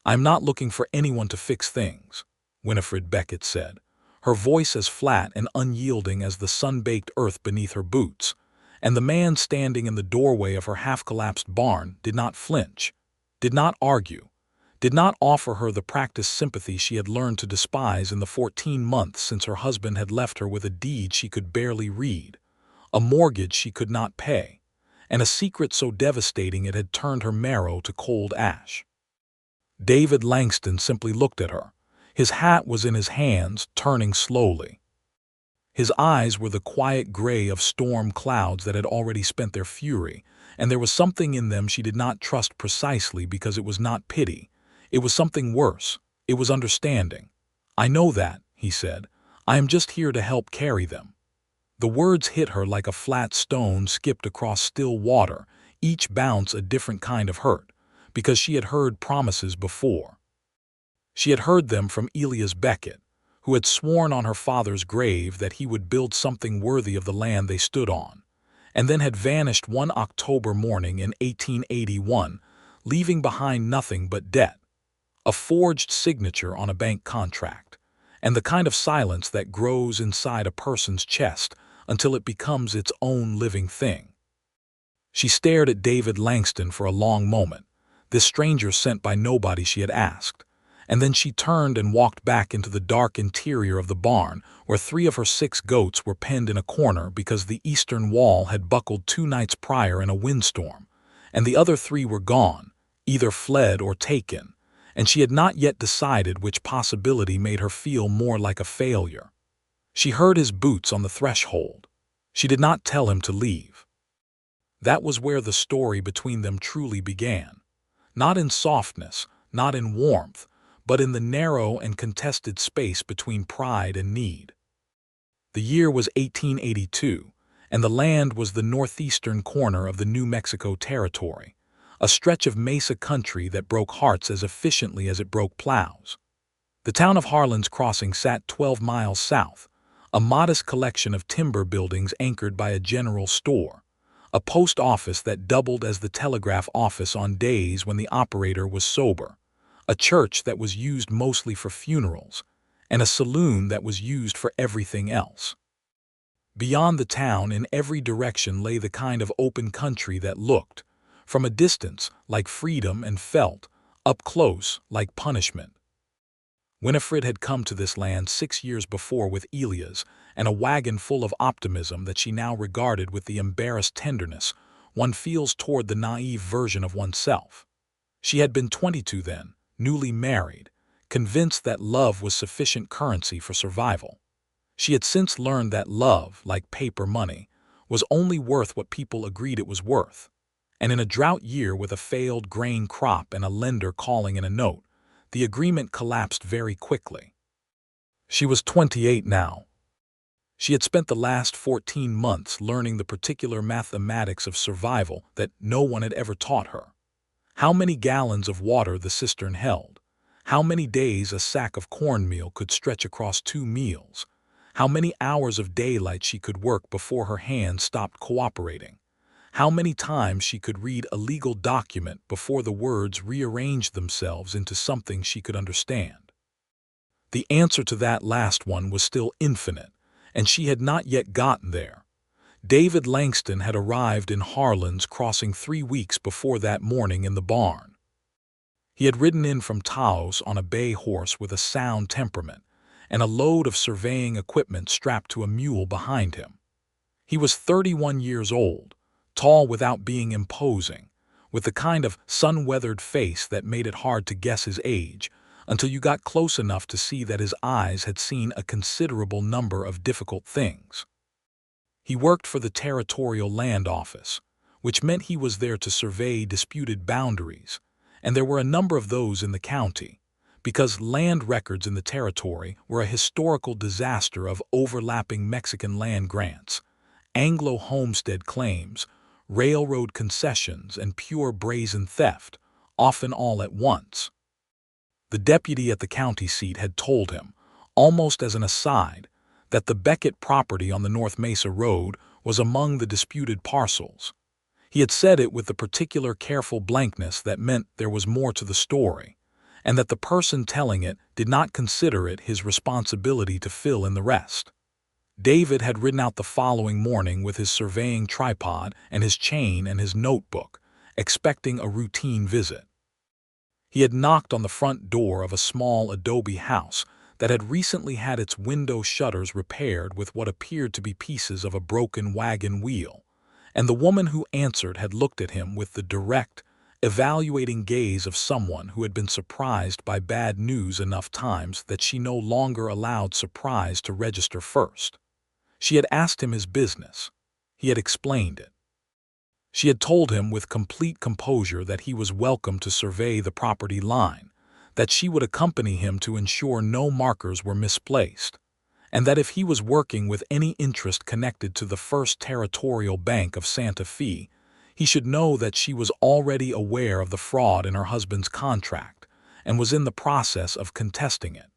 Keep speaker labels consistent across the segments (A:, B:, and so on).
A: "I'm not looking for anyone to fix things," Winifred Beckett said, her voice as flat and unyielding as the sun-baked earth beneath her boots, and the man standing in the doorway of her half-collapsed barn did not flinch, did not argue, did not offer her the practiced sympathy she had learned to despise in the 14 months since her husband had left her with a deed she could barely read, a mortgage she could not pay, and a secret so devastating it had turned her marrow to cold ash. David Langston simply looked at her. His hat was in his hands, turning slowly. His eyes were the quiet gray of storm clouds that had already spent their fury, and there was something in them she did not trust precisely because it was not pity. It was something worse. It was understanding. "I know that," he said. "I am just here to help carry them." The words hit her like a flat stone skipped across still water, each bounce a different kind of hurt, because she had heard promises before. She had heard them from Elias Beckett, who had sworn on her father's grave that he would build something worthy of the land they stood on, and then had vanished one October morning in 1881, leaving behind nothing but debt, a forged signature on a bank contract, and the kind of silence that grows inside a person's chest until it becomes its own living thing. She stared at David Langston for a long moment, this stranger sent by nobody she had asked, and then she turned and walked back into the dark interior of the barn where 3 of her 6 goats were penned in a corner because the eastern wall had buckled 2 nights prior in a windstorm, and the other 3 were gone, either fled or taken, and she had not yet decided which possibility made her feel more like a failure. She heard his boots on the threshold. She did not tell him to leave. That was where the story between them truly began. Not in softness, not in warmth, but in the narrow and contested space between pride and need. The year was 1882, and the land was the northeastern corner of the New Mexico Territory, a stretch of mesa country that broke hearts as efficiently as it broke plows. The town of Harlan's Crossing sat 12 miles south, a modest collection of timber buildings anchored by a general store, a post office that doubled as the telegraph office on days when the operator was sober, a church that was used mostly for funerals, and a saloon that was used for everything else. Beyond the town, in every direction, lay the kind of open country that looked, from a distance, like freedom and felt, up close, like punishment. Winifred had come to this land 6 years before with Elias and a wagon full of optimism that she now regarded with the embarrassed tenderness one feels toward the naive version of oneself. She had been 22 then, newly married, convinced that love was sufficient currency for survival. She had since learned that love, like paper money, was only worth what people agreed it was worth. And in a drought year with a failed grain crop and a lender calling in a note, the agreement collapsed very quickly. She was 28 now. She had spent the last 14 months learning the particular mathematics of survival that no one had ever taught her. How many gallons of water the cistern held, how many days a sack of cornmeal could stretch across 2 meals, how many hours of daylight she could work before her hands stopped cooperating, how many times she could read a legal document before the words rearranged themselves into something she could understand. The answer to that last one was still infinite, and she had not yet gotten there. David Langston had arrived in Harlan's Crossing 3 weeks before that morning in the barn. He had ridden in from Taos on a bay horse with a sound temperament, and a load of surveying equipment strapped to a mule behind him. He was 31 years old, tall without being imposing, with the kind of sun-weathered face that made it hard to guess his age, until you got close enough to see that his eyes had seen a considerable number of difficult things. He worked for the Territorial Land Office, which meant he was there to survey disputed boundaries, and there were a number of those in the county, because land records in the territory were a historical disaster of overlapping Mexican land grants, Anglo homestead claims, railroad concessions, and pure brazen theft, often all at once. The deputy at the county seat had told him, almost as an aside, that the Beckett property on the North Mesa Road was among the disputed parcels. He had said it with the particular careful blankness that meant there was more to the story, and that the person telling it did not consider it his responsibility to fill in the rest. David had ridden out the following morning with his surveying tripod and his chain and his notebook, expecting a routine visit. He had knocked on the front door of a small adobe house that had recently had its window shutters repaired with what appeared to be pieces of a broken wagon wheel, and the woman who answered had looked at him with the direct, evaluating gaze of someone who had been surprised by bad news enough times that she no longer allowed surprise to register first. She had asked him his business. He had explained it. She had told him with complete composure that he was welcome to survey the property line, that she would accompany him to ensure no markers were misplaced, and that if he was working with any interest connected to the First Territorial Bank of Santa Fe, he should know that she was already aware of the fraud in her husband's contract and was in the process of contesting it.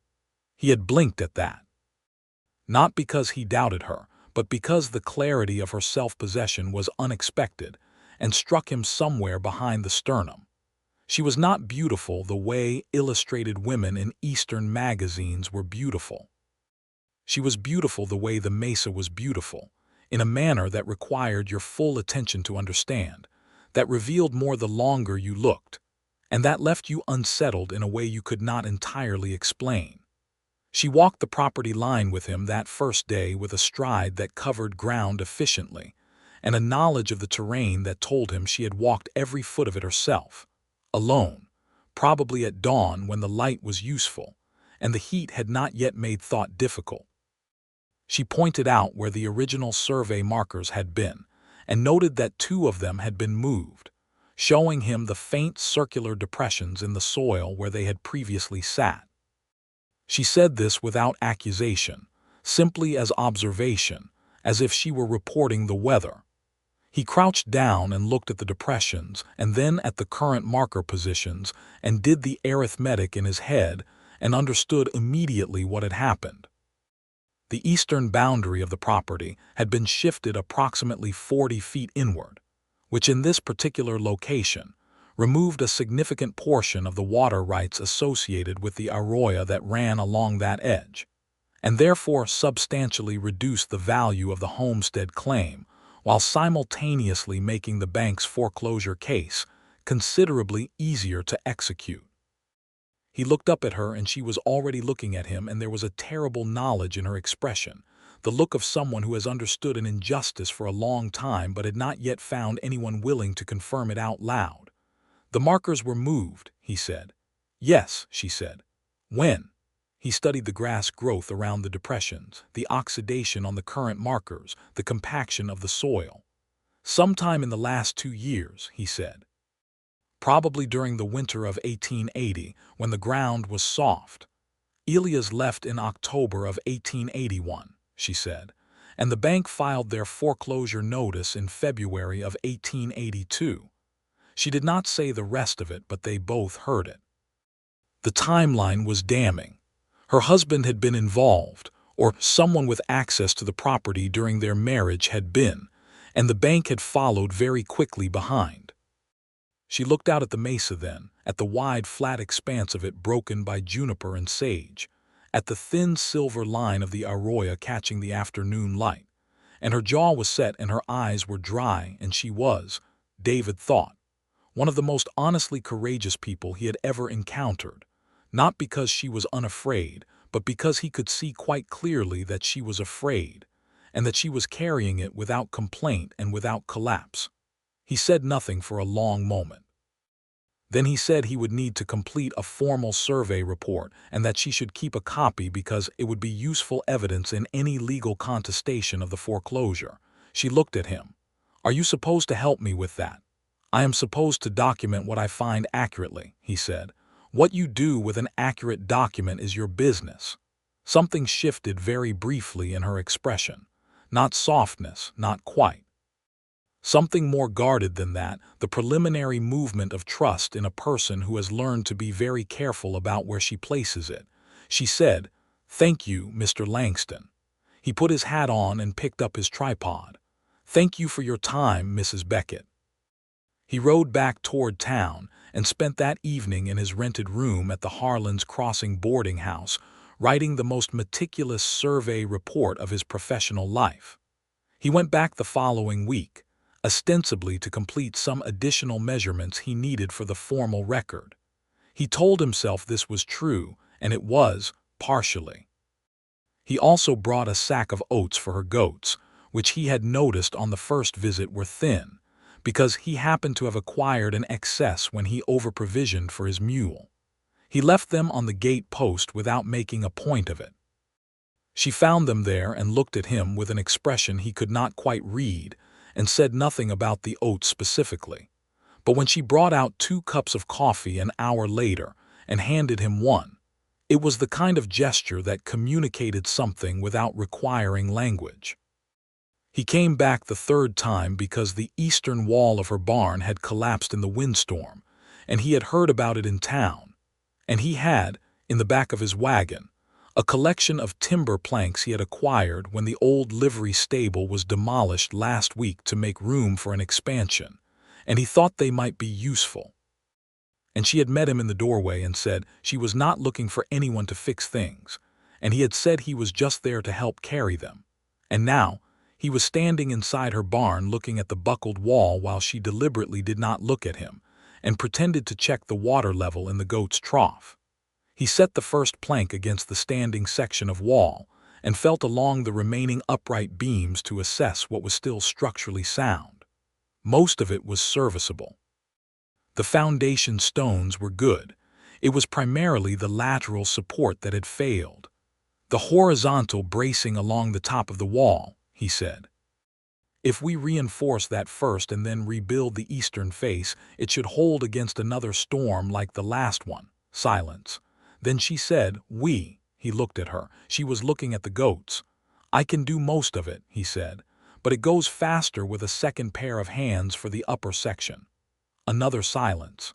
A: He had blinked at that. Not because he doubted her, but because the clarity of her self-possession was unexpected and struck him somewhere behind the sternum. She was not beautiful the way illustrated women in Eastern magazines were beautiful. She was beautiful the way the mesa was beautiful, in a manner that required your full attention to understand, that revealed more the longer you looked, and that left you unsettled in a way you could not entirely explain. She walked the property line with him that first day with a stride that covered ground efficiently, and a knowledge of the terrain that told him she had walked every foot of it herself, alone, probably at dawn when the light was useful, and the heat had not yet made thought difficult. She pointed out where the original survey markers had been, and noted that 2 of them had been moved, showing him the faint circular depressions in the soil where they had previously sat. She said this without accusation, simply as observation, as if she were reporting the weather. He crouched down and looked at the depressions and then at the current marker positions and did the arithmetic in his head and understood immediately what had happened. The eastern boundary of the property had been shifted approximately 40 feet inward, which in this particular location removed a significant portion of the water rights associated with the arroyo that ran along that edge, and therefore substantially reduced the value of the homestead claim, while simultaneously making the bank's foreclosure case considerably easier to execute. He looked up at her and she was already looking at him, and there was a terrible knowledge in her expression, the look of someone who has understood an injustice for a long time but had not yet found anyone willing to confirm it out loud. "The markers were moved," he said. "Yes," she said. "When?" He studied the grass growth around the depressions, the oxidation on the current markers, the compaction of the soil. "Sometime in the last 2 years," he said. "Probably during the winter of 1880, when the ground was soft. Elias left in October of 1881, she said, and the bank filed their foreclosure notice in February of 1882. She did not say the rest of it, but they both heard it. The timeline was damning. Her husband had been involved, or someone with access to the property during their marriage had been, and the bank had followed very quickly behind. She looked out at the mesa then, at the wide flat expanse of it broken by juniper and sage, at the thin silver line of the arroyo catching the afternoon light, and her jaw was set and her eyes were dry, and she was, David thought, one of the most honestly courageous people he had ever encountered, not because she was unafraid, but because he could see quite clearly that she was afraid, and that she was carrying it without complaint and without collapse. He said nothing for a long moment. Then he said he would need to complete a formal survey report and that she should keep a copy because it would be useful evidence in any legal contestation of the foreclosure. She looked at him. "Are you supposed to help me with that?" "I am supposed to document what I find accurately," he said. "What you do with an accurate document is your business." Something shifted very briefly in her expression. Not softness, not quite. Something more guarded than that, the preliminary movement of trust in a person who has learned to be very careful about where she places it. She said, "Thank you, Mr. Langston." He put his hat on and picked up his tripod. "Thank you for your time, Mrs. Beckett." He rode back toward town, and spent that evening in his rented room at the Harlan's Crossing boarding house, writing the most meticulous survey report of his professional life. He went back the following week, ostensibly to complete some additional measurements he needed for the formal record. He told himself this was true, and it was, partially. He also brought a sack of oats for her goats, which he had noticed on the first visit were thin, because he happened to have acquired an excess when he overprovisioned for his mule. He left them on the gate post without making a point of it. She found them there and looked at him with an expression he could not quite read, and said nothing about the oats specifically. But when she brought out 2 cups of coffee an hour later and handed him one, it was the kind of gesture that communicated something without requiring language. He came back the 3rd time because the eastern wall of her barn had collapsed in the windstorm, and he had heard about it in town. And he had, in the back of his wagon, a collection of timber planks he had acquired when the old livery stable was demolished last week to make room for an expansion, and he thought they might be useful. And she had met him in the doorway and said she was not looking for anyone to fix things, and he had said he was just there to help carry them. And now, he was standing inside her barn looking at the buckled wall while she deliberately did not look at him, and pretended to check the water level in the goat's trough. He set the first plank against the standing section of wall, and felt along the remaining upright beams to assess what was still structurally sound. Most of it was serviceable. The foundation stones were good. It was primarily the lateral support that had failed. The horizontal bracing along the top of the wall, he said. If we reinforce that first and then rebuild the eastern face, it should hold against another storm like the last one. Silence. Then she said, "We." He looked at her. She was looking at the goats. "I can do most of it," he said, "but it goes faster with a second pair of hands for the upper section." Another silence.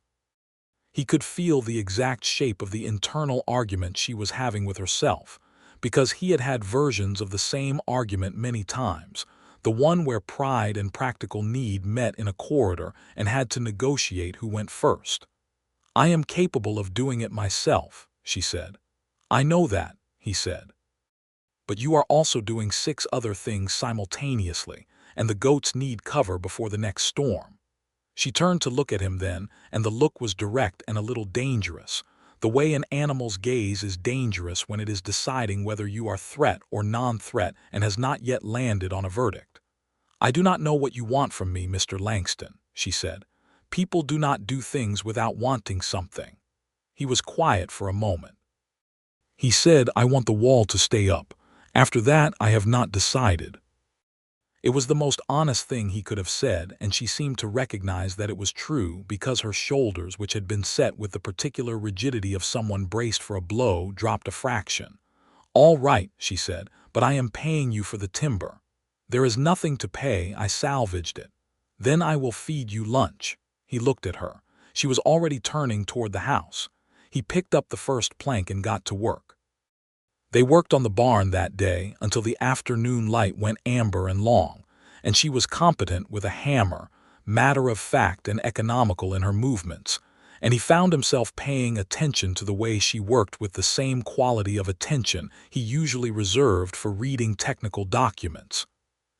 A: He could feel the exact shape of the internal argument she was having with herself, because he had had versions of the same argument many times, the one where pride and practical need met in a corridor and had to negotiate who went first. "I am capable of doing it myself," she said. "I know that," he said. "But you are also doing 6 other things simultaneously, and the goats need cover before the next storm." She turned to look at him then, and the look was direct and a little dangerous, the way an animal's gaze is dangerous when it is deciding whether you are threat or non-threat and has not yet landed on a verdict. "I do not know what you want from me, Mr. Langston," she said. "People do not do things without wanting something." He was quiet for a moment. He said, "I want the wall to stay up. After that, I have not decided." It was the most honest thing he could have said, and she seemed to recognize that it was true because her shoulders, which had been set with the particular rigidity of someone braced for a blow, dropped a fraction. "All right," she said, "but I am paying you for the timber." "There is nothing to pay. I salvaged it." "Then I will feed you lunch." He looked at her. She was already turning toward the house. He picked up the first plank and got to work. They worked on the barn that day until the afternoon light went amber and long, and she was competent with a hammer, matter-of-fact and economical in her movements, and he found himself paying attention to the way she worked with the same quality of attention he usually reserved for reading technical documents.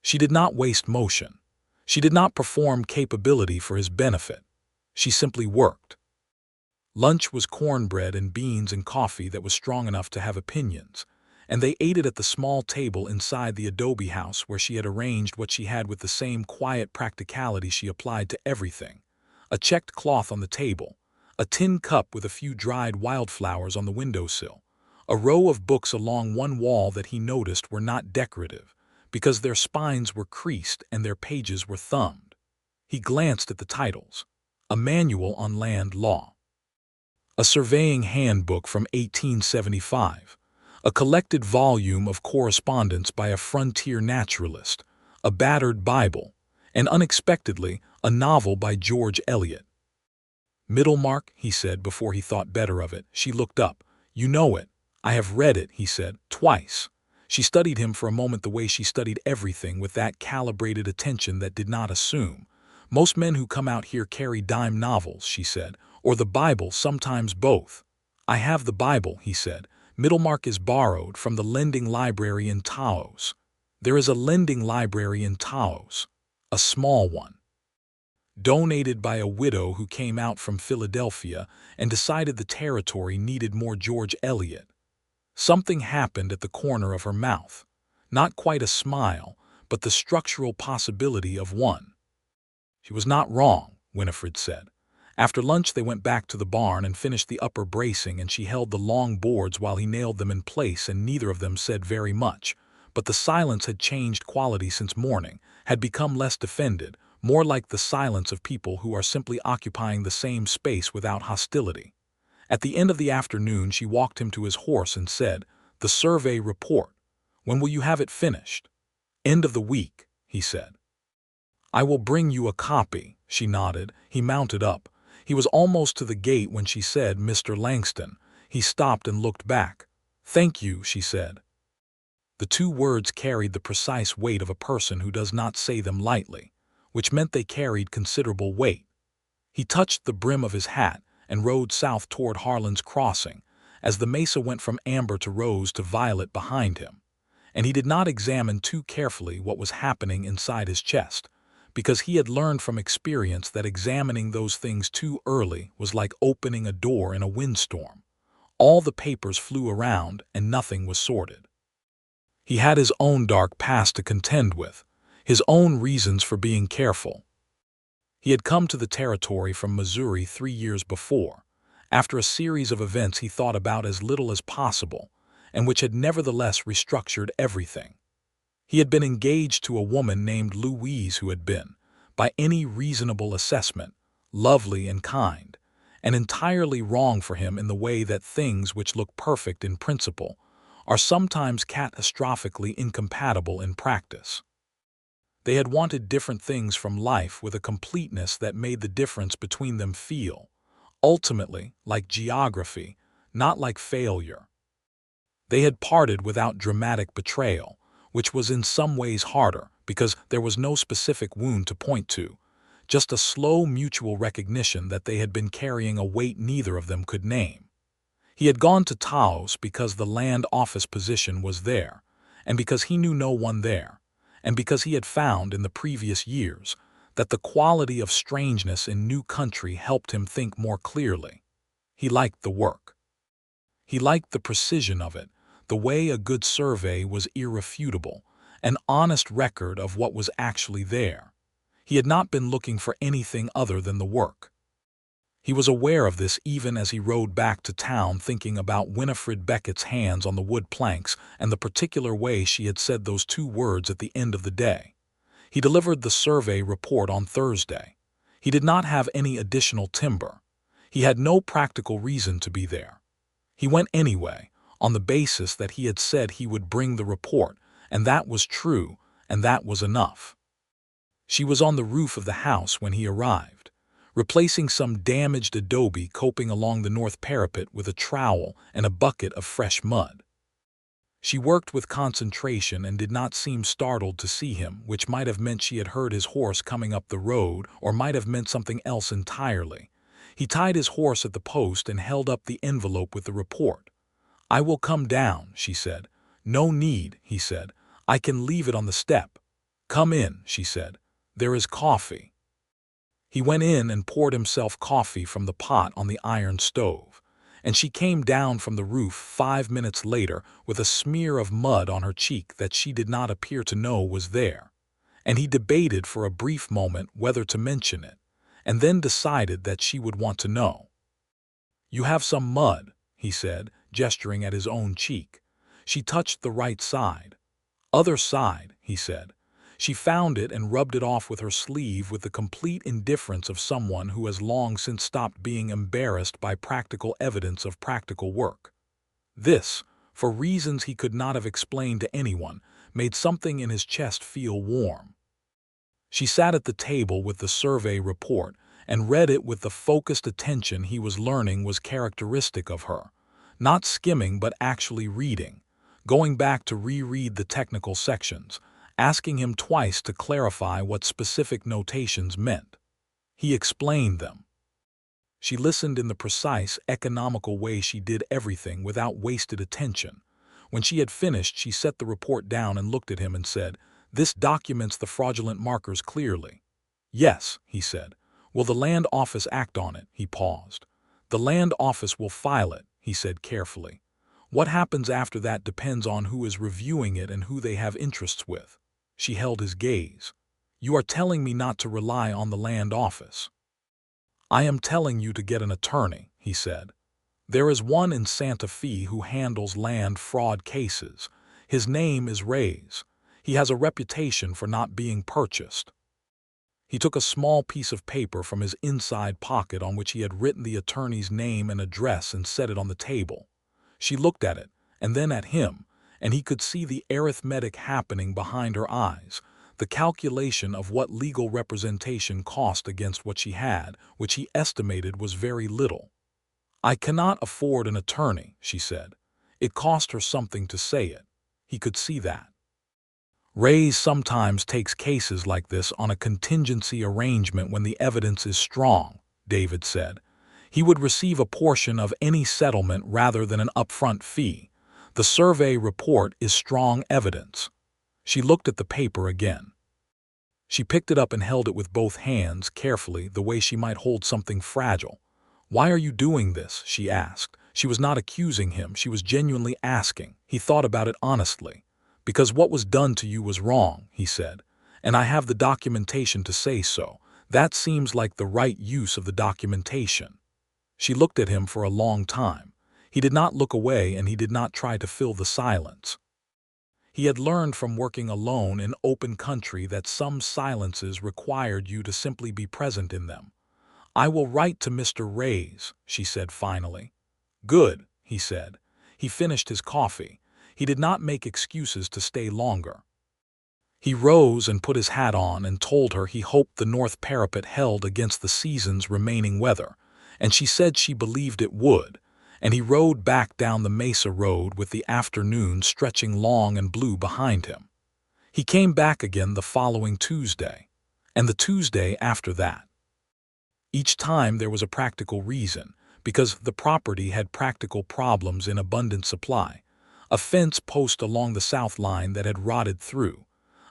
A: She did not waste motion. She did not perform capability for his benefit. She simply worked. Lunch was cornbread and beans and coffee that was strong enough to have opinions, and they ate it at the small table inside the adobe house where she had arranged what she had with the same quiet practicality she applied to everything. A checked cloth on the table, a tin cup with a few dried wildflowers on the windowsill, a row of books along one wall that he noticed were not decorative, because their spines were creased and their pages were thumbed. He glanced at the titles. A manual on land law. A surveying handbook from 1875, a collected volume of correspondence by a frontier naturalist, a battered Bible, and unexpectedly, a novel by George Eliot. "Middlemark," he said before he thought better of it. She looked up. "You know it." "I have read it," he said, "twice." She studied him for a moment the way she studied everything, with that calibrated attention that did not assume. "Most men who come out here carry dime novels," she said, Or the Bible, sometimes both. I have the Bible, he said. Middlemark is borrowed from the lending library in Taos. There is a lending library in Taos, a small one, donated by a widow who came out from Philadelphia and decided the territory needed more George Eliot. Something happened at the corner of her mouth. Not quite a smile, but the structural possibility of one. She was not wrong, Winifred said. After lunch they went back to the barn and finished the upper bracing, and she held the long boards while he nailed them in place, and neither of them said very much. But the silence had changed quality since morning, had become less defended, more like the silence of people who are simply occupying the same space without hostility. At the end of the afternoon she walked him to his horse and said, "The survey report. When will you have it finished?" "End of the week," he said. "I will bring you a copy." She nodded. He mounted up. He was almost to the gate when she said, "Mr. Langston." He stopped and looked back. "Thank you," she said. The two words carried the precise weight of a person who does not say them lightly, which meant they carried considerable weight. He touched the brim of his hat and rode south toward Harlan's Crossing, as the mesa went from amber to rose to violet behind him. And he did not examine too carefully what was happening inside his chest, because he had learned from experience that examining those things too early was like opening a door in a windstorm. All the papers flew around and nothing was sorted. He had his own dark past to contend with, his own reasons for being careful. He had come to the territory from Missouri 3 years before, after a series of events he thought about as little as possible, and which had nevertheless restructured everything. He had been engaged to a woman named Louise who had been, by any reasonable assessment, lovely and kind, and entirely wrong for him in the way that things which look perfect in principle are sometimes catastrophically incompatible in practice. They had wanted different things from life with a completeness that made the difference between them feel, ultimately, like geography, not like failure. They had parted without dramatic betrayal, which was in some ways harder because there was no specific wound to point to, just a slow mutual recognition that they had been carrying a weight neither of them could name. He had gone to Taos because the land office position was there, and because he knew no one there, and because he had found in the previous years that the quality of strangeness in new country helped him think more clearly. He liked the work. He liked the precision of it, the way a good survey was irrefutable, an honest record of what was actually there. He had not been looking for anything other than the work. He was aware of this even as he rode back to town, thinking about Winifred Beckett's hands on the wood planks and the particular way she had said those two words at the end of the day. He delivered the survey report on Thursday. He did not have any additional timber. He had no practical reason to be there. He went anyway, on the basis that he had said he would bring the report, and that was true, and that was enough. She was on the roof of the house when he arrived, replacing some damaged adobe coping along the north parapet with a trowel and a bucket of fresh mud. She worked with concentration and did not seem startled to see him, which might have meant she had heard his horse coming up the road, or might have meant something else entirely. He tied his horse at the post and held up the envelope with the report. "I will come down," she said. "No need," he said. "I can leave it on the step." "Come in," she said. "There is coffee." He went in and poured himself coffee from the pot on the iron stove, and she came down from the roof 5 minutes later with a smear of mud on her cheek that she did not appear to know was there, and he debated for a brief moment whether to mention it, and then decided that she would want to know. "You have some mud," he said, gesturing at his own cheek. She touched the right side. "Other side," he said. She found it and rubbed it off with her sleeve with the complete indifference of someone who has long since stopped being embarrassed by practical evidence of practical work. This, for reasons he could not have explained to anyone, made something in his chest feel warm. She sat at the table with the survey report and read it with the focused attention he was learning was characteristic of her, not skimming but actually reading, going back to reread the technical sections, asking him twice to clarify what specific notations meant. He explained them. She listened in the precise, economical way she did everything without wasted attention. When she had finished, she set the report down and looked at him and said, "This documents the fraudulent markers clearly." "Yes," he said. "Will the land office act on it?" He paused. "The land office will file it," he said carefully. "What happens after that depends on who is reviewing it and who they have interests with." She held his gaze. "You are telling me not to rely on the land office." "I am telling you to get an attorney," he said. "There is one in Santa Fe who handles land fraud cases. His name is Reyes. He has a reputation for not being purchased." He took a small piece of paper from his inside pocket on which he had written the attorney's name and address and set it on the table. She looked at it, and then at him, and he could see the arithmetic happening behind her eyes, the calculation of what legal representation cost against what she had, which he estimated was very little. "I cannot afford an attorney," she said. It cost her something to say it. He could see that. "Reyes sometimes takes cases like this on a contingency arrangement when the evidence is strong," David said. "He would receive a portion of any settlement rather than an upfront fee. The survey report is strong evidence." She looked at the paper again. She picked it up and held it with both hands, carefully, the way she might hold something fragile. "Why are you doing this?" she asked. She was not accusing him, she was genuinely asking. He thought about it honestly. "Because what was done to you was wrong," he said, "and I have the documentation to say so. That seems like the right use of the documentation." She looked at him for a long time. He did not look away, and he did not try to fill the silence. He had learned from working alone in open country that some silences required you to simply be present in them. "I will write to Mr. Reyes," she said finally. "Good," he said. He finished his coffee. He did not make excuses to stay longer. He rose and put his hat on and told her he hoped the north parapet held against the season's remaining weather, and she said she believed it would, and he rode back down the Mesa road with the afternoon stretching long and blue behind him. He came back again the following Tuesday, and the Tuesday after that. Each time there was a practical reason, because the property had practical problems in abundant supply. A fence post along the south line that had rotted through,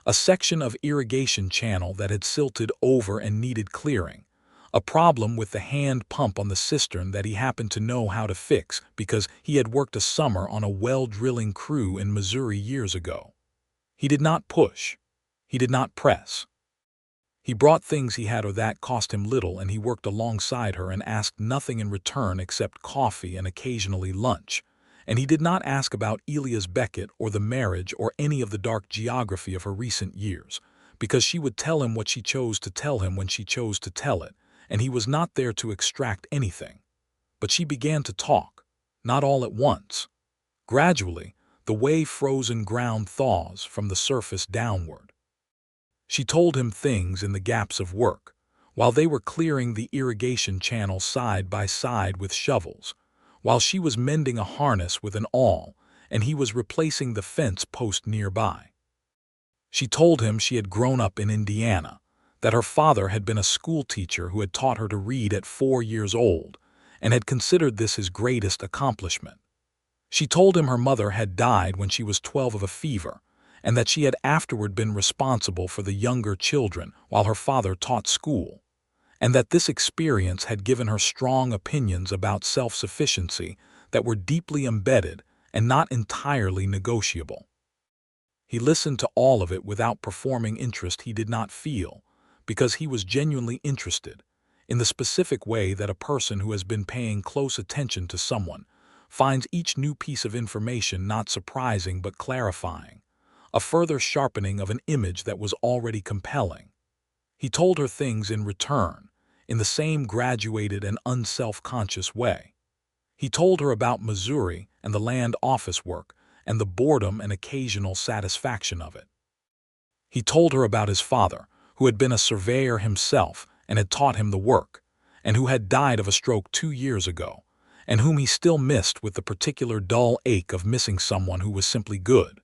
A: a section of irrigation channel that had silted over and needed clearing, a problem with the hand pump on the cistern that he happened to know how to fix because he had worked a summer on a well drilling crew in Missouri years ago. He did not push. He did not press. He brought things he had or that cost him little, and he worked alongside her and asked nothing in return except coffee and occasionally lunch. And he did not ask about Elias Beckett or the marriage or any of the dark geography of her recent years, because she would tell him what she chose to tell him when she chose to tell it, and he was not there to extract anything. But she began to talk, not all at once. Gradually, the way frozen ground thaws from the surface downward. She told him things in the gaps of work, while they were clearing the irrigation channel side by side with shovels, while she was mending a harness with an awl, and he was replacing the fence post nearby. She told him she had grown up in Indiana, that her father had been a school teacher who had taught her to read at 4 years old, and had considered this his greatest accomplishment. She told him her mother had died when she was 12 of a fever, and that she had afterward been responsible for the younger children while her father taught school, and that this experience had given her strong opinions about self-sufficiency that were deeply embedded and not entirely negotiable. He listened to all of it without performing interest he did not feel, because he was genuinely interested, in the specific way that a person who has been paying close attention to someone finds each new piece of information not surprising but clarifying, a further sharpening of an image that was already compelling. He told her things in return, in the same graduated and unself-conscious way. He told her about Missouri and the land office work and the boredom and occasional satisfaction of it. He told her about his father, who had been a surveyor himself and had taught him the work, and who had died of a stroke 2 years ago, and whom he still missed with the particular dull ache of missing someone who was simply good.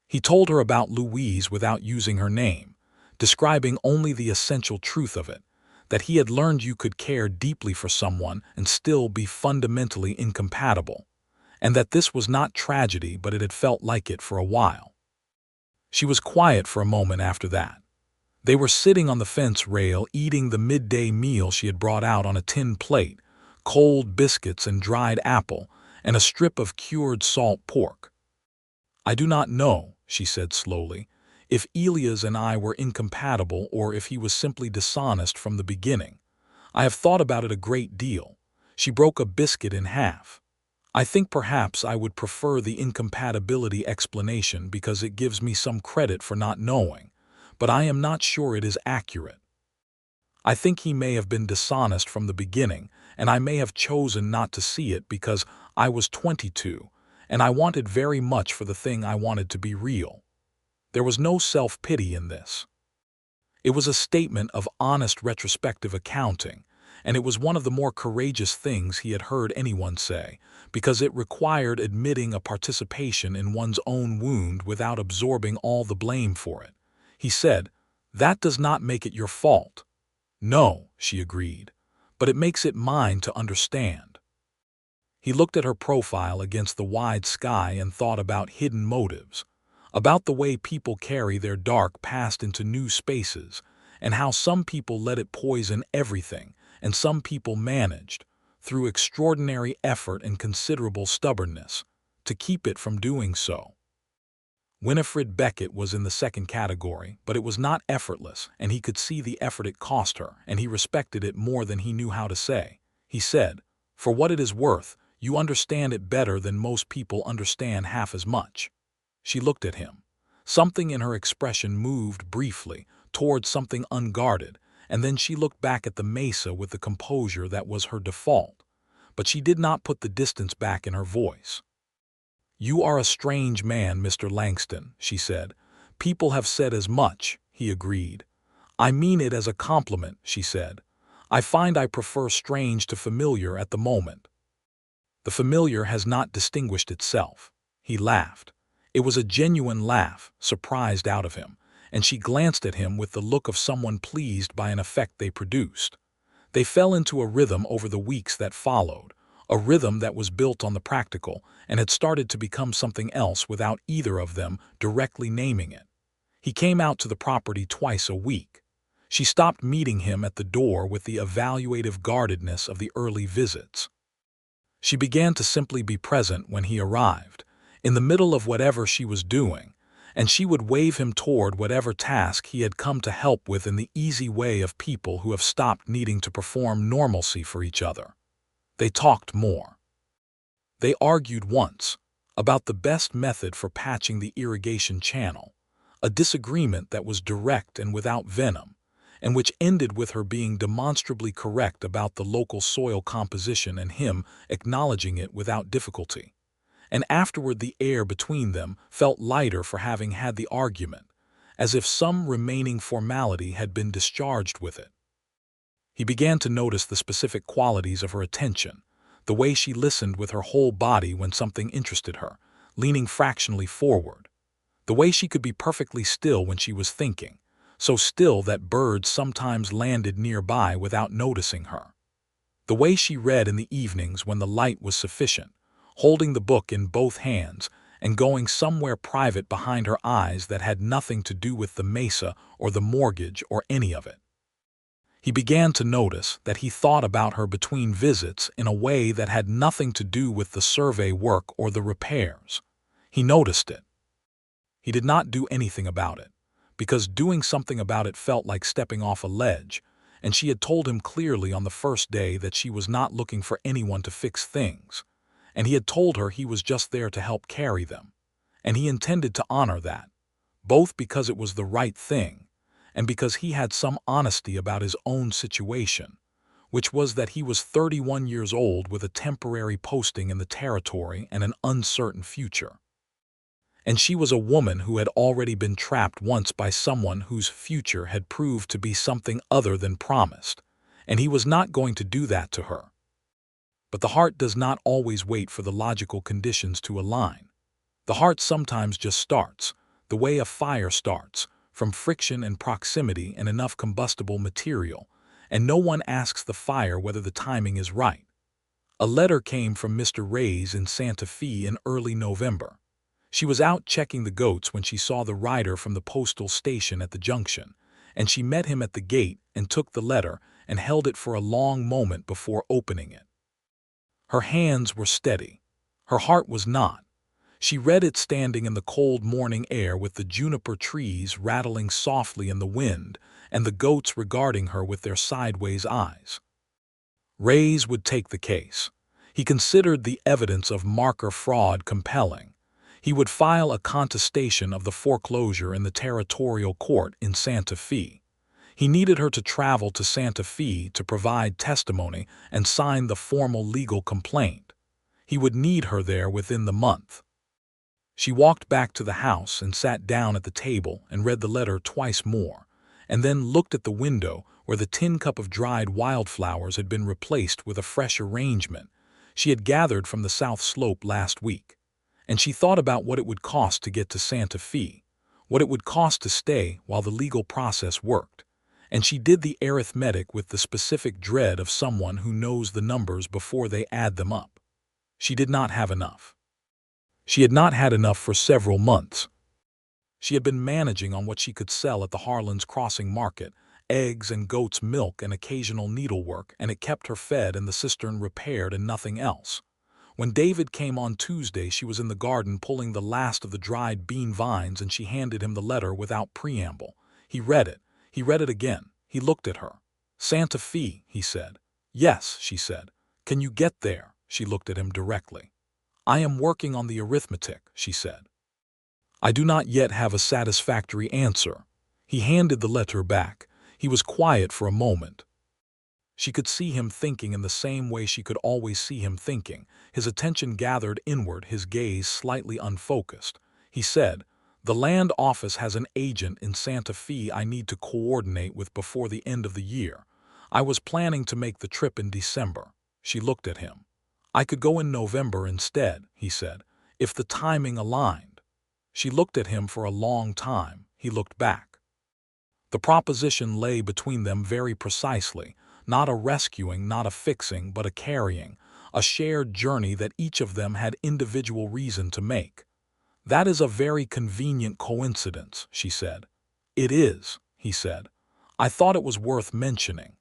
A: He told her about Louise without using her name, describing only the essential truth of it, that he had learned you could care deeply for someone and still be fundamentally incompatible, and that this was not tragedy, but it had felt like it for a while. She was quiet for a moment after that. They were sitting on the fence rail eating the midday meal she had brought out on a tin plate, cold biscuits and dried apple, and a strip of cured salt pork. "I do not know," she said slowly, "if Elias and I were incompatible or if he was simply dishonest from the beginning. I have thought about it a great deal." She broke a biscuit in half. "I think perhaps I would prefer the incompatibility explanation because it gives me some credit for not knowing, but I am not sure it is accurate. I think he may have been dishonest from the beginning, and I may have chosen not to see it because I was 22, and I wanted very much for the thing I wanted to be real." There was no self-pity in this. It was a statement of honest retrospective accounting, and it was one of the more courageous things he had heard anyone say, because it required admitting a participation in one's own wound without absorbing all the blame for it. He said, "That does not make it your fault." "No," she agreed, "but it makes it mine to understand." He looked at her profile against the wide sky and thought about hidden motives, about the way people carry their dark past into new spaces, and how some people let it poison everything, and some people managed, through extraordinary effort and considerable stubbornness, to keep it from doing so. Winifred Beckett was in the second category, but it was not effortless, and he could see the effort it cost her, and he respected it more than he knew how to say. He said, "For what it is worth, you understand it better than most people understand half as much." She looked at him. Something in her expression moved briefly toward something unguarded, and then she looked back at the mesa with the composure that was her default, but she did not put the distance back in her voice. "You are a strange man, Mr. Langston," she said. "People have said as much," he agreed. "I mean it as a compliment," she said. "I find I prefer strange to familiar at the moment." "The familiar has not distinguished itself." He laughed. It was a genuine laugh, surprised out of him, and she glanced at him with the look of someone pleased by an effect they produced. They fell into a rhythm over the weeks that followed, a rhythm that was built on the practical and had started to become something else without either of them directly naming it. He came out to the property twice a week. She stopped meeting him at the door with the evaluative guardedness of the early visits. She began to simply be present when he arrived, in the middle of whatever she was doing, and she would wave him toward whatever task he had come to help with in the easy way of people who have stopped needing to perform normalcy for each other. They talked more. They argued once about the best method for patching the irrigation channel, a disagreement that was direct and without venom, and which ended with her being demonstrably correct about the local soil composition and him acknowledging it without difficulty. And afterward the air between them felt lighter for having had the argument, as if some remaining formality had been discharged with it. He began to notice the specific qualities of her attention, the way she listened with her whole body when something interested her, leaning fractionally forward, the way she could be perfectly still when she was thinking, so still that birds sometimes landed nearby without noticing her, the way she read in the evenings when the light was sufficient, holding the book in both hands and going somewhere private behind her eyes that had nothing to do with the mesa or the mortgage or any of it. He began to notice that he thought about her between visits in a way that had nothing to do with the survey work or the repairs. He noticed it. He did not do anything about it, because doing something about it felt like stepping off a ledge, and she had told him clearly on the first day that she was not looking for anyone to fix things, and he had told her he was just there to help carry them, and he intended to honor that, both because it was the right thing, and because he had some honesty about his own situation, which was that he was 31 years old with a temporary posting in the territory and an uncertain future. And she was a woman who had already been trapped once by someone whose future had proved to be something other than promised, and he was not going to do that to her. But the heart does not always wait for the logical conditions to align. The heart sometimes just starts, the way a fire starts, from friction and proximity and enough combustible material, and no one asks the fire whether the timing is right. A letter came from Mr. Reyes in Santa Fe in early November. She was out checking the goats when she saw the rider from the postal station at the junction, and she met him at the gate and took the letter and held it for a long moment before opening it. Her hands were steady. Her heart was not. She read it standing in the cold morning air with the juniper trees rattling softly in the wind and the goats regarding her with their sideways eyes. Reyes would take the case. He considered the evidence of marker fraud compelling. He would file a contestation of the foreclosure in the territorial court in Santa Fe. He needed her to travel to Santa Fe to provide testimony and sign the formal legal complaint. He would need her there within the month. She walked back to the house and sat down at the table and read the letter twice more, and then looked at the window where the tin cup of dried wildflowers had been replaced with a fresh arrangement she had gathered from the south slope last week. And she thought about what it would cost to get to Santa Fe, what it would cost to stay while the legal process worked. And she did the arithmetic with the specific dread of someone who knows the numbers before they add them up. She did not have enough. She had not had enough for several months. She had been managing on what she could sell at the Harlan's Crossing market, eggs and goat's milk and occasional needlework, and it kept her fed and the cistern repaired and nothing else. When David came on Tuesday, she was in the garden pulling the last of the dried bean vines, and she handed him the letter without preamble. He read it. He read it again. He looked at her. "Santa Fe," he said. "Yes," she said. "Can you get there?" She looked at him directly. "I am working on the arithmetic," she said. "I do not yet have a satisfactory answer." He handed the letter back. He was quiet for a moment. She could see him thinking in the same way she could always see him thinking, his attention gathered inward, his gaze slightly unfocused. He said, "The land office has an agent in Santa Fe I need to coordinate with before the end of the year. I was planning to make the trip in December." She looked at him. "I could go in November instead," he said, "if the timing aligned." She looked at him for a long time. He looked back. The proposition lay between them very precisely, not a rescuing, not a fixing, but a carrying, a shared journey that each of them had individual reason to make. "That is a very convenient coincidence," she said. "It is," he said. "I thought it was worth mentioning."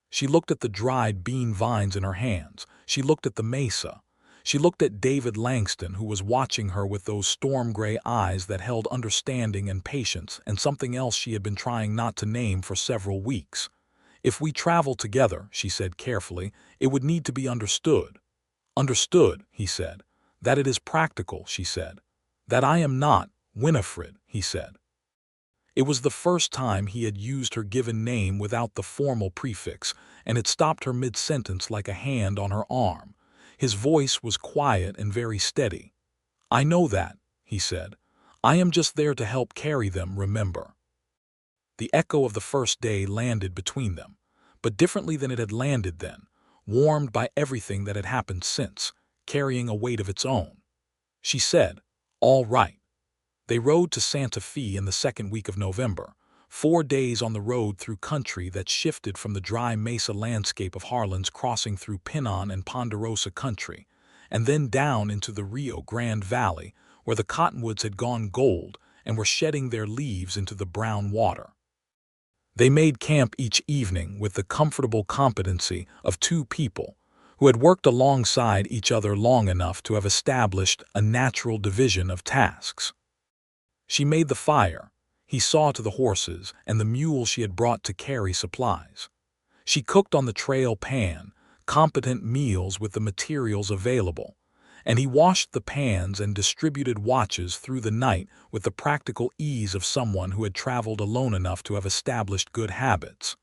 A: She looked at the dried bean vines in her hands. She looked at the mesa. She looked at David Langston, who was watching her with those storm-gray eyes that held understanding and patience, and something else she had been trying not to name for several weeks. "If we travel together," she said carefully, "it would need to be understood." "Understood," he said. "That it is practical," she said. "That I am not Winifred," he said. It was the first time he had used her given name without the formal prefix, and it stopped her mid-sentence like a hand on her arm. His voice was quiet and very steady. "I know that," he said. "I am just there to help carry them, remember." The echo of the first day landed between them, but differently than it had landed then, warmed by everything that had happened since, carrying a weight of its own. She said, "All right." They rode to Santa Fe in the second week of November, 4 days on the road through country that shifted from the dry mesa landscape of Harlan's Crossing through Pinon and Ponderosa country, and then down into the Rio Grande Valley, where the cottonwoods had gone gold and were shedding their leaves into the brown water. They made camp each evening with the comfortable competency of two people who had worked alongside each other long enough to have established a natural division of tasks. She made the fire. He saw to the horses and the mule she had brought to carry supplies. She cooked on the trail pan, competent meals with the materials available, and he washed the pans and distributed watches through the night with the practical ease of someone who had traveled alone enough to have established good habits.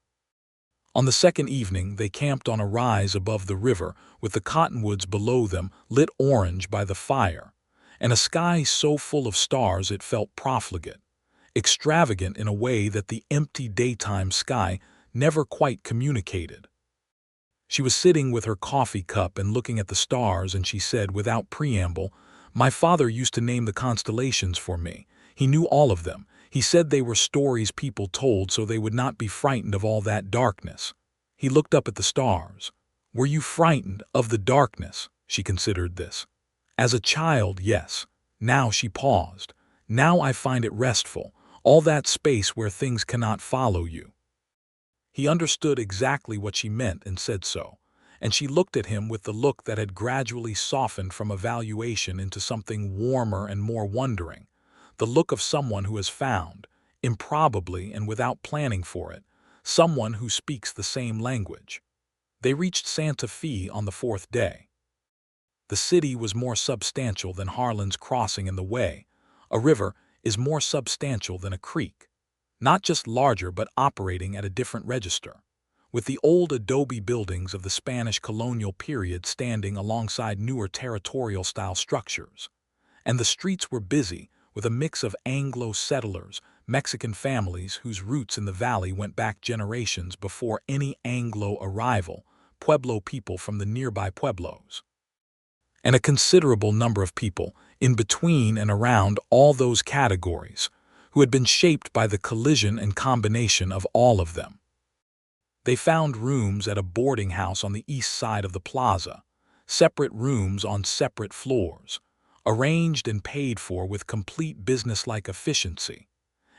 A: On the second evening, they camped on a rise above the river with the cottonwoods below them lit orange by the fire, and a sky so full of stars it felt profligate, extravagant in a way that the empty daytime sky never quite communicated. She was sitting with her coffee cup and looking at the stars, and she said without preamble, "My father used to name the constellations for me. He knew all of them. He said they were stories people told so they would not be frightened of all that darkness. He looked up at the stars. Were you frightened of the darkness? She considered this. As a child, yes. Now she paused. Now I find it restful, all that space where things cannot follow you. He understood exactly what she meant and said so, and she looked at him with the look that had gradually softened from evaluation into something warmer and more wondering, the look of someone who has found, improbably and without planning for it, someone who speaks the same language. They reached Santa Fe on the fourth day. The city was more substantial than Harlan's Crossing in the way. A river is more substantial than a creek. Not just larger but operating at a different register, with the old adobe buildings of the Spanish colonial period standing alongside newer territorial-style structures. And the streets were busy with a mix of Anglo settlers, Mexican families whose roots in the valley went back generations before any Anglo arrival, Pueblo people from the nearby pueblos, and a considerable number of people in between and around all those categories who had been shaped by the collision and combination of all of them. They found rooms at a boarding house on the east side of the plaza, separate rooms on separate floors, arranged and paid for with complete businesslike efficiency.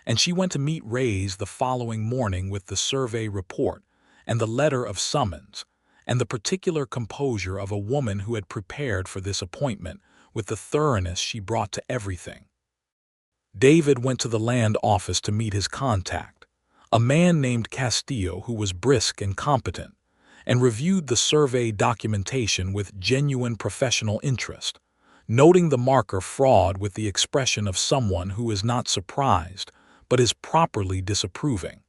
A: And she went to meet Reyes the following morning with the survey report and the letter of summons, and the particular composure of a woman who had prepared for this appointment with the thoroughness she brought to everything. David went to the land office to meet his contact, a man named Castillo who was brisk and competent, and reviewed the survey documentation with genuine professional interest, noting the marker fraud with the expression of someone who is not surprised but is properly disapproving.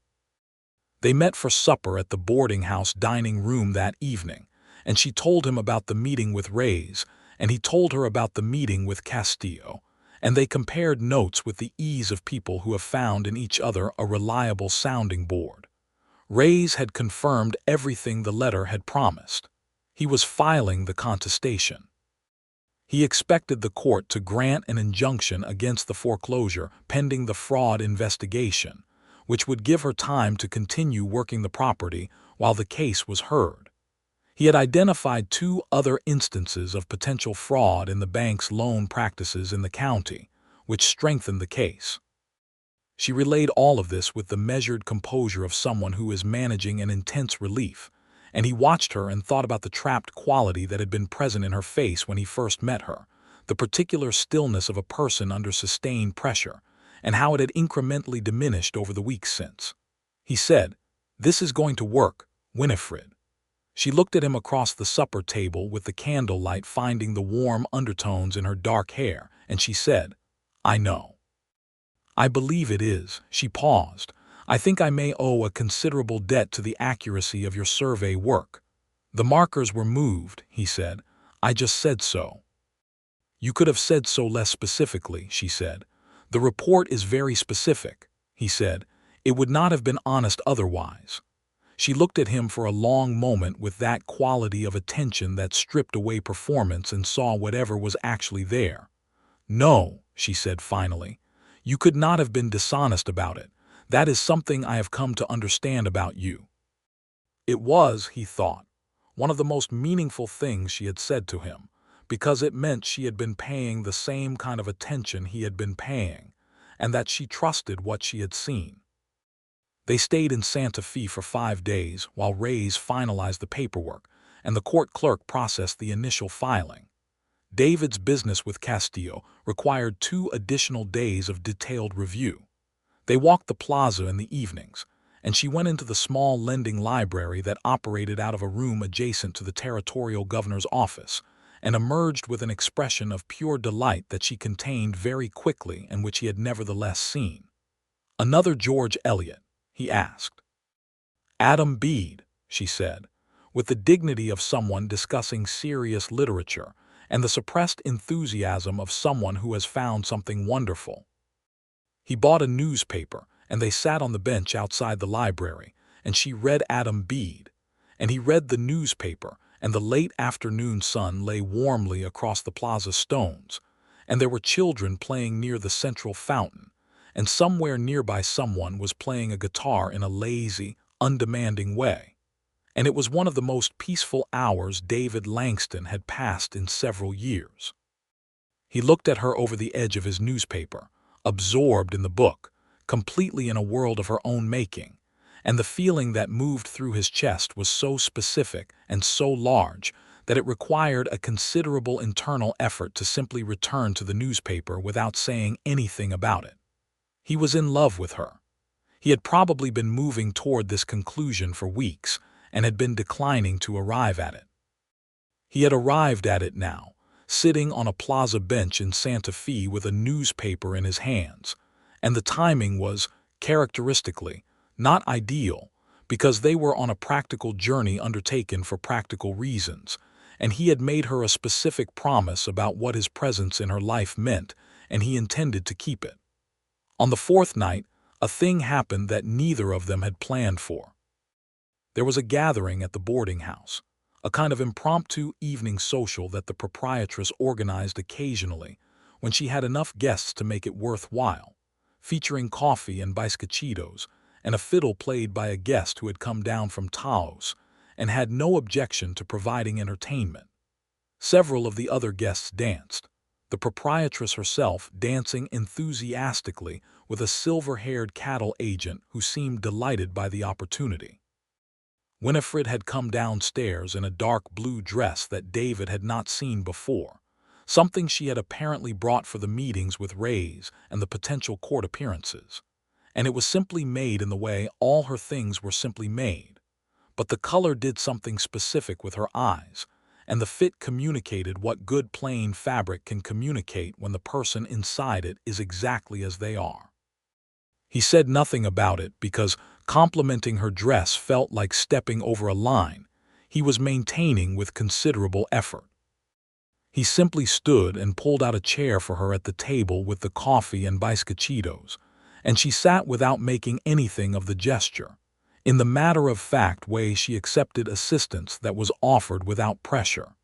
A: They met for supper at the boarding house dining room that evening, and she told him about the meeting with Reyes, and he told her about the meeting with Castillo, and they compared notes with the ease of people who have found in each other a reliable sounding board. Reyes had confirmed everything the letter had promised. He was filing the contestation. He expected the court to grant an injunction against the foreclosure pending the fraud investigation, which would give her time to continue working the property while the case was heard. He had identified 2 other instances of potential fraud in the bank's loan practices in the county, which strengthened the case. She relayed all of this with the measured composure of someone who is managing an intense relief, and he watched her and thought about the trapped quality that had been present in her face when he first met her, the particular stillness of a person under sustained pressure, and how it had incrementally diminished over the weeks since. He said, "This is going to work, Winifred." She looked at him across the supper table with the candlelight finding the warm undertones in her dark hair, and she said, "I know. I believe it is." She paused. "I think I may owe a considerable debt to the accuracy of your survey work." "The markers were moved," he said. "I just said so." "You could have said so less specifically," she said. "The report is very specific," he said. "It would not have been honest otherwise." She looked at him for a long moment with that quality of attention that stripped away performance and saw whatever was actually there. "No," she said finally. "You could not have been dishonest about it. That is something I have come to understand about you." It was, he thought, one of the most meaningful things she had said to him, because it meant she had been paying the same kind of attention he had been paying, and that she trusted what she had seen. They stayed in Santa Fe for 5 days while Reyes finalized the paperwork, and the court clerk processed the initial filing. David's business with Castillo required 2 additional days of detailed review. They walked the plaza in the evenings, and she went into the small lending library that operated out of a room adjacent to the territorial governor's office, and emerged with an expression of pure delight that she contained very quickly and which he had nevertheless seen. "Another George Eliot?" he asked. "Adam Bede," she said, with the dignity of someone discussing serious literature and the suppressed enthusiasm of someone who has found something wonderful. He bought a newspaper, and they sat on the bench outside the library, and she read Adam Bede, and he read the newspaper, and the late afternoon sun lay warmly across the plaza stones, and there were children playing near the central fountain, and somewhere nearby someone was playing a guitar in a lazy, undemanding way. And it was one of the most peaceful hours David Langston had passed in several years. He looked at her over the edge of his newspaper, absorbed in the book, completely in a world of her own making, and the feeling that moved through his chest was so specific and so large that it required a considerable internal effort to simply return to the newspaper without saying anything about it. He was in love with her. He had probably been moving toward this conclusion for weeks and had been declining to arrive at it. He had arrived at it now, sitting on a plaza bench in Santa Fe with a newspaper in his hands, and the timing was, characteristically, not ideal, because they were on a practical journey undertaken for practical reasons, and he had made her a specific promise about what his presence in her life meant, and he intended to keep it. On the fourth night, a thing happened that neither of them had planned for. There was a gathering at the boarding house, a kind of impromptu evening social that the proprietress organized occasionally when she had enough guests to make it worthwhile, featuring coffee and biscochitos and a fiddle played by a guest who had come down from Taos and had no objection to providing entertainment. Several of the other guests danced, the proprietress herself dancing enthusiastically with a silver-haired cattle agent who seemed delighted by the opportunity. Winifred had come downstairs in a dark blue dress that David had not seen before, something she had apparently brought for the meetings with Rays and the potential court appearances. And it was simply made in the way all her things were simply made. But the color did something specific with her eyes, and the fit communicated what good plain fabric can communicate when the person inside it is exactly as they are. He said nothing about it because complimenting her dress felt like stepping over a line he was maintaining with considerable effort. He simply stood and pulled out a chair for her at the table with the coffee and biscochitos, and she sat without making anything of the gesture. In the matter-of-fact way she accepted assistance that was offered without pressure.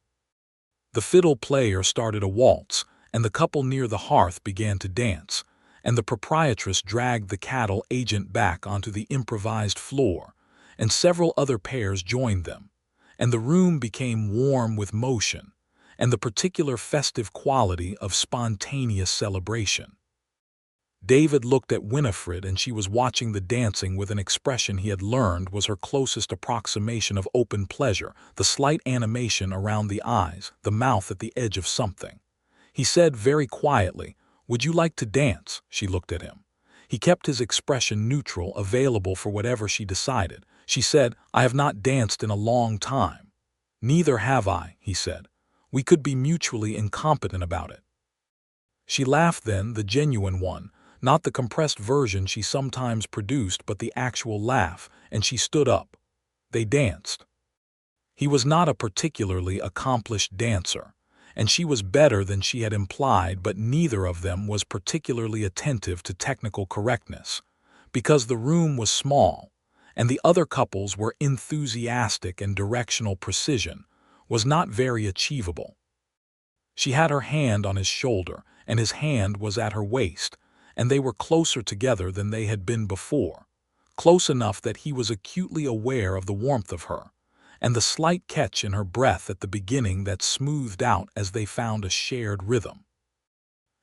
A: The fiddle player started a waltz, and the couple near the hearth began to dance, and the proprietress dragged the cattle agent back onto the improvised floor, and several other pairs joined them, and the room became warm with motion, and the particular festive quality of spontaneous celebration. David looked at Winifred, and she was watching the dancing with an expression he had learned was her closest approximation of open pleasure, the slight animation around the eyes, the mouth at the edge of something. He said very quietly, "Would you like to dance?" She looked at him. He kept his expression neutral, available for whatever she decided. She said, "I have not danced in a long time." "Neither have I," he said. "We could be mutually incompetent about it." She laughed then, the genuine one, not the compressed version she sometimes produced but the actual laugh, and she stood up. They danced. He was not a particularly accomplished dancer, and she was better than she had implied, but neither of them was particularly attentive to technical correctness, because the room was small, and the other couples were enthusiastic, and directional precision was not very achievable. She had her hand on his shoulder, and his hand was at her waist, and they were closer together than they had been before, close enough that he was acutely aware of the warmth of her, and the slight catch in her breath at the beginning that smoothed out as they found a shared rhythm.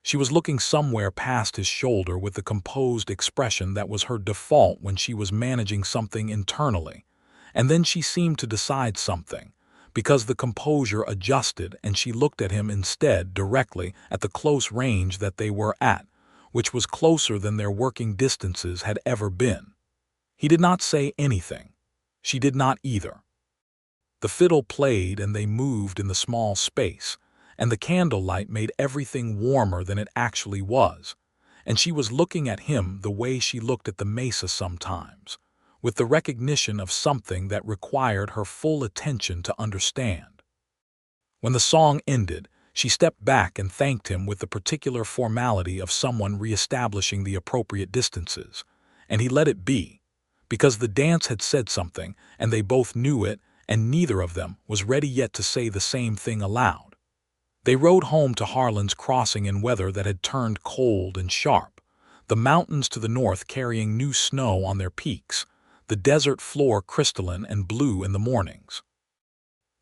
A: She was looking somewhere past his shoulder with the composed expression that was her default when she was managing something internally, and then she seemed to decide something, because the composure adjusted and she looked at him instead directly at the close range that they were at, which was closer than their working distances had ever been. He did not say anything. She did not either. The fiddle played and they moved in the small space, and the candlelight made everything warmer than it actually was, and she was looking at him the way she looked at the mesa sometimes, with the recognition of something that required her full attention to understand. When the song ended, she stepped back and thanked him with the particular formality of someone reestablishing the appropriate distances, and he let it be, because the dance had said something, and they both knew it, and neither of them was ready yet to say the same thing aloud. They rode home to Harlan's Crossing in weather that had turned cold and sharp. the mountains to the north carrying new snow on their peaks, the desert floor crystalline and blue in the mornings.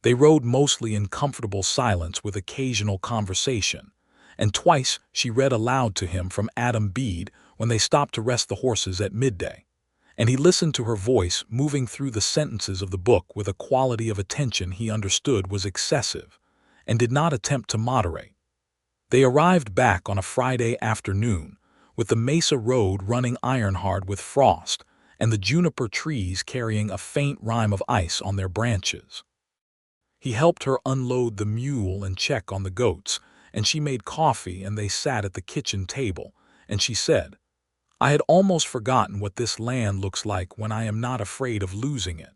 A: They rode mostly in comfortable silence with occasional conversation, and twice she read aloud to him from Adam Bede when they stopped to rest the horses at midday, and he listened to her voice moving through the sentences of the book with a quality of attention he understood was excessive, and did not attempt to moderate. They arrived back on a Friday afternoon, with the Mesa road running iron-hard with frost, and the juniper trees carrying a faint rime of ice on their branches. He helped her unload the mule and check on the goats, and she made coffee and they sat at the kitchen table, and she said, "I had almost forgotten what this land looks like when I am not afraid of losing it."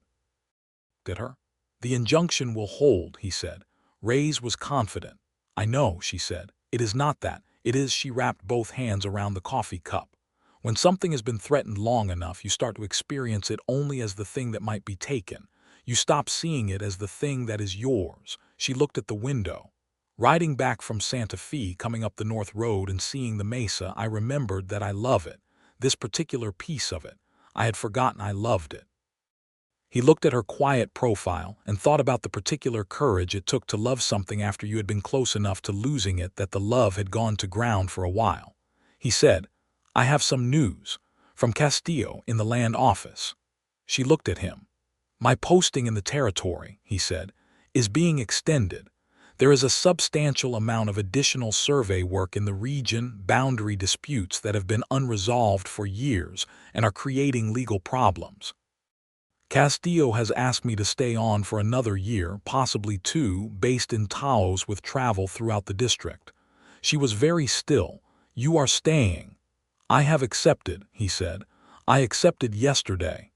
A: Did her? "The injunction will hold," he said. Reyes was confident. "I know," she said. "It is not that. It is," she wrapped both hands around the coffee cup. "When something has been threatened long enough, you start to experience it only as the thing that might be taken. You stop seeing it as the thing that is yours." She looked at the window. "Riding back from Santa Fe, coming up the North Road and seeing the Mesa, I remembered that I love it. This particular piece of it. I had forgotten I loved it." He looked at her quiet profile and thought about the particular courage it took to love something after you had been close enough to losing it that the love had gone to ground for a while. He said, "I have some news. From Castillo in the land office." She looked at him. "My posting in the territory," he said, "is being extended. There is a substantial amount of additional survey work in the region, boundary disputes that have been unresolved for years and are creating legal problems. Castillo has asked me to stay on for another year, possibly two, based in Taos with travel throughout the district." She was very still. "You are staying." "I have accepted," he said. "I accepted yesterday."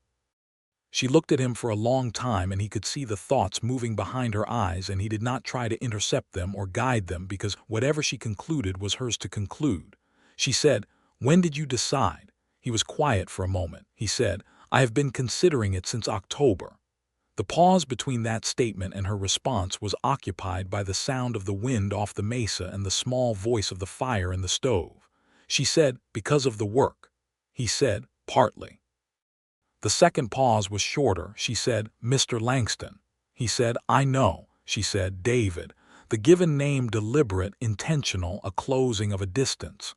A: She looked at him for a long time, and he could see the thoughts moving behind her eyes, and he did not try to intercept them or guide them because whatever she concluded was hers to conclude. She said, "When did you decide?" He was quiet for a moment. He said, "I have been considering it since October." The pause between that statement and her response was occupied by the sound of the wind off the mesa and the small voice of the fire in the stove. She said, "Because of the work." He said, "Partly." The second pause was shorter. She said, "Mr. Langston." He said, "I know." She said, "David." The given name deliberate, intentional, a closing of a distance.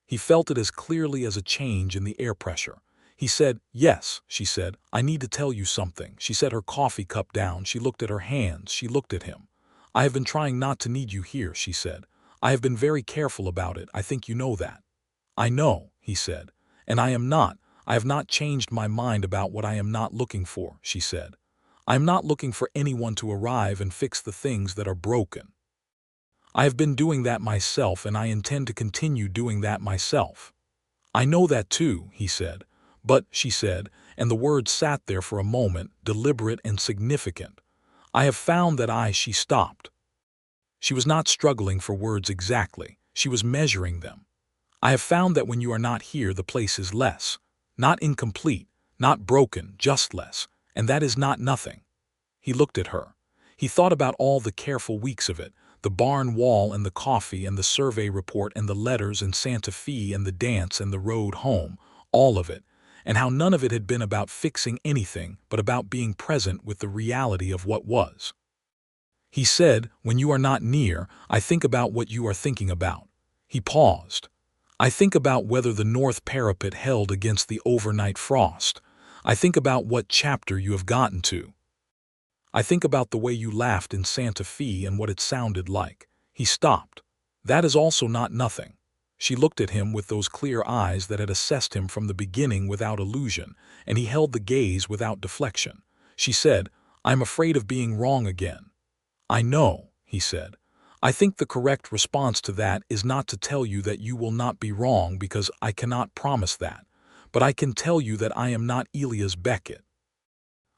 A: He felt it as clearly as a change in the air pressure. He said, "Yes," she said, "I need to tell you something." She set her coffee cup down. She looked at her hands. She looked at him. "I have been trying not to need you here," she said. "I have been very careful about it. I think you know that." "I know," he said. "And I have not changed my mind about what I am not looking for," she said. "I am not looking for anyone to arrive and fix the things that are broken. I have been doing that myself, and I intend to continue doing that myself." "I know that too," he said. "But," she said, and the words sat there for a moment, deliberate and significant, "I have found that she stopped." She was not struggling for words exactly. She was measuring them. "I have found that when you are not here, the place is less. Not incomplete, not broken, just less, and that is not nothing." He looked at her. He thought about all the careful weeks of it, the barn wall and the coffee and the survey report and the letters and Santa Fe and the dance and the road home, all of it, and how none of it had been about fixing anything but about being present with the reality of what was. He said, "When you are not near, I think about what you are thinking about." He paused. "I think about whether the north parapet held against the overnight frost. I think about what chapter you have gotten to. I think about the way you laughed in Santa Fe and what it sounded like." He stopped. "That is also not nothing." She looked at him with those clear eyes that had assessed him from the beginning without illusion, and he held the gaze without deflection. She said, "I'm afraid of being wrong again." "I know," he said. "I think the correct response to that is not to tell you that you will not be wrong, because I cannot promise that. But I can tell you that I am not Elias Beckett.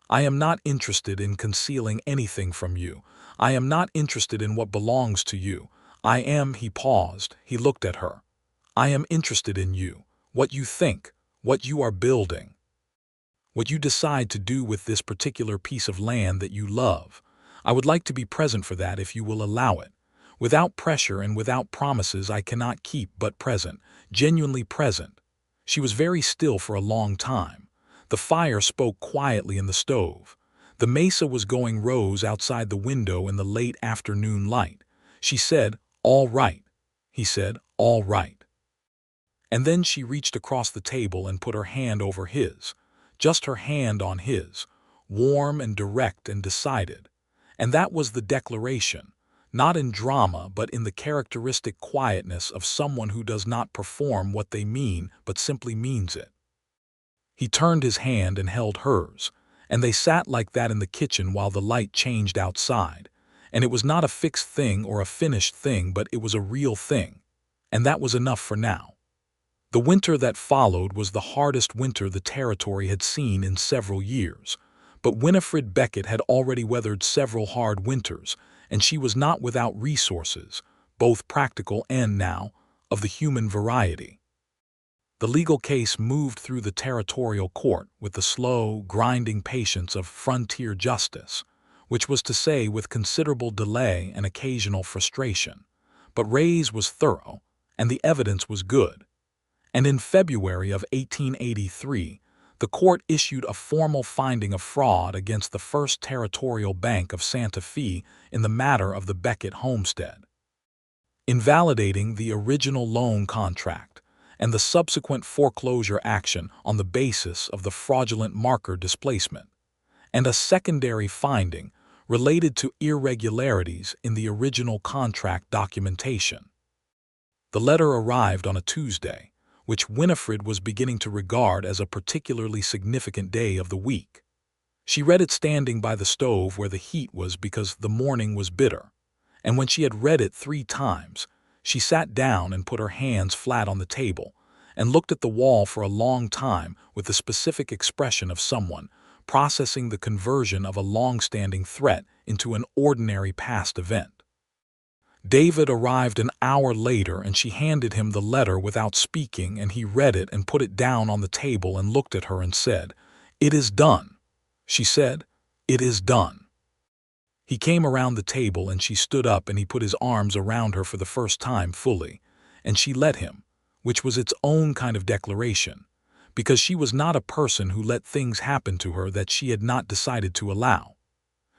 A: I am not interested in concealing anything from you. I am not interested in what belongs to you. I am," he paused, he looked at her. "I am interested in you, what you think, what you are building, what you decide to do with this particular piece of land that you love. I would like to be present for that if you will allow it. Without pressure and without promises I cannot keep, but present, genuinely present. She was very still for a long time. The fire spoke quietly in the stove. The mesa was going rose outside the window in the late afternoon light. She said, "All right." He said, "All right." And then she reached across the table and put her hand over his. Just her hand on his, warm and direct and decided. And that was the declaration, not in drama but in the characteristic quietness of someone who does not perform what they mean but simply means it. He turned his hand and held hers, and they sat like that in the kitchen while the light changed outside. And it was not a fixed thing or a finished thing, but it was a real thing. And that was enough for now. The winter that followed was the hardest winter the territory had seen in several years. But Winifred Beckett had already weathered several hard winters, and she was not without resources, both practical and, now, of the human variety. The legal case moved through the territorial court with the slow, grinding patience of frontier justice, which was to say with considerable delay and occasional frustration. But Ray's was thorough, and the evidence was good. And in February of 1883, the court issued a formal finding of fraud against the First Territorial Bank of Santa Fe in the matter of the Beckett homestead, invalidating the original loan contract and the subsequent foreclosure action on the basis of the fraudulent marker displacement, and a secondary finding related to irregularities in the original contract documentation. The letter arrived on a Tuesday, which Winifred was beginning to regard as a particularly significant day of the week. She read it standing by the stove where the heat was because the morning was bitter, and when she had read it 3 times, she sat down and put her hands flat on the table and looked at the wall for a long time with the specific expression of someone processing the conversion of a long-standing threat into an ordinary past event. David arrived an hour later and she handed him the letter without speaking, and he read it and put it down on the table and looked at her and said, "It is done." She said, "It is done." He came around the table and she stood up and he put his arms around her for the first time fully, and she let him, which was its own kind of declaration, because she was not a person who let things happen to her that she had not decided to allow.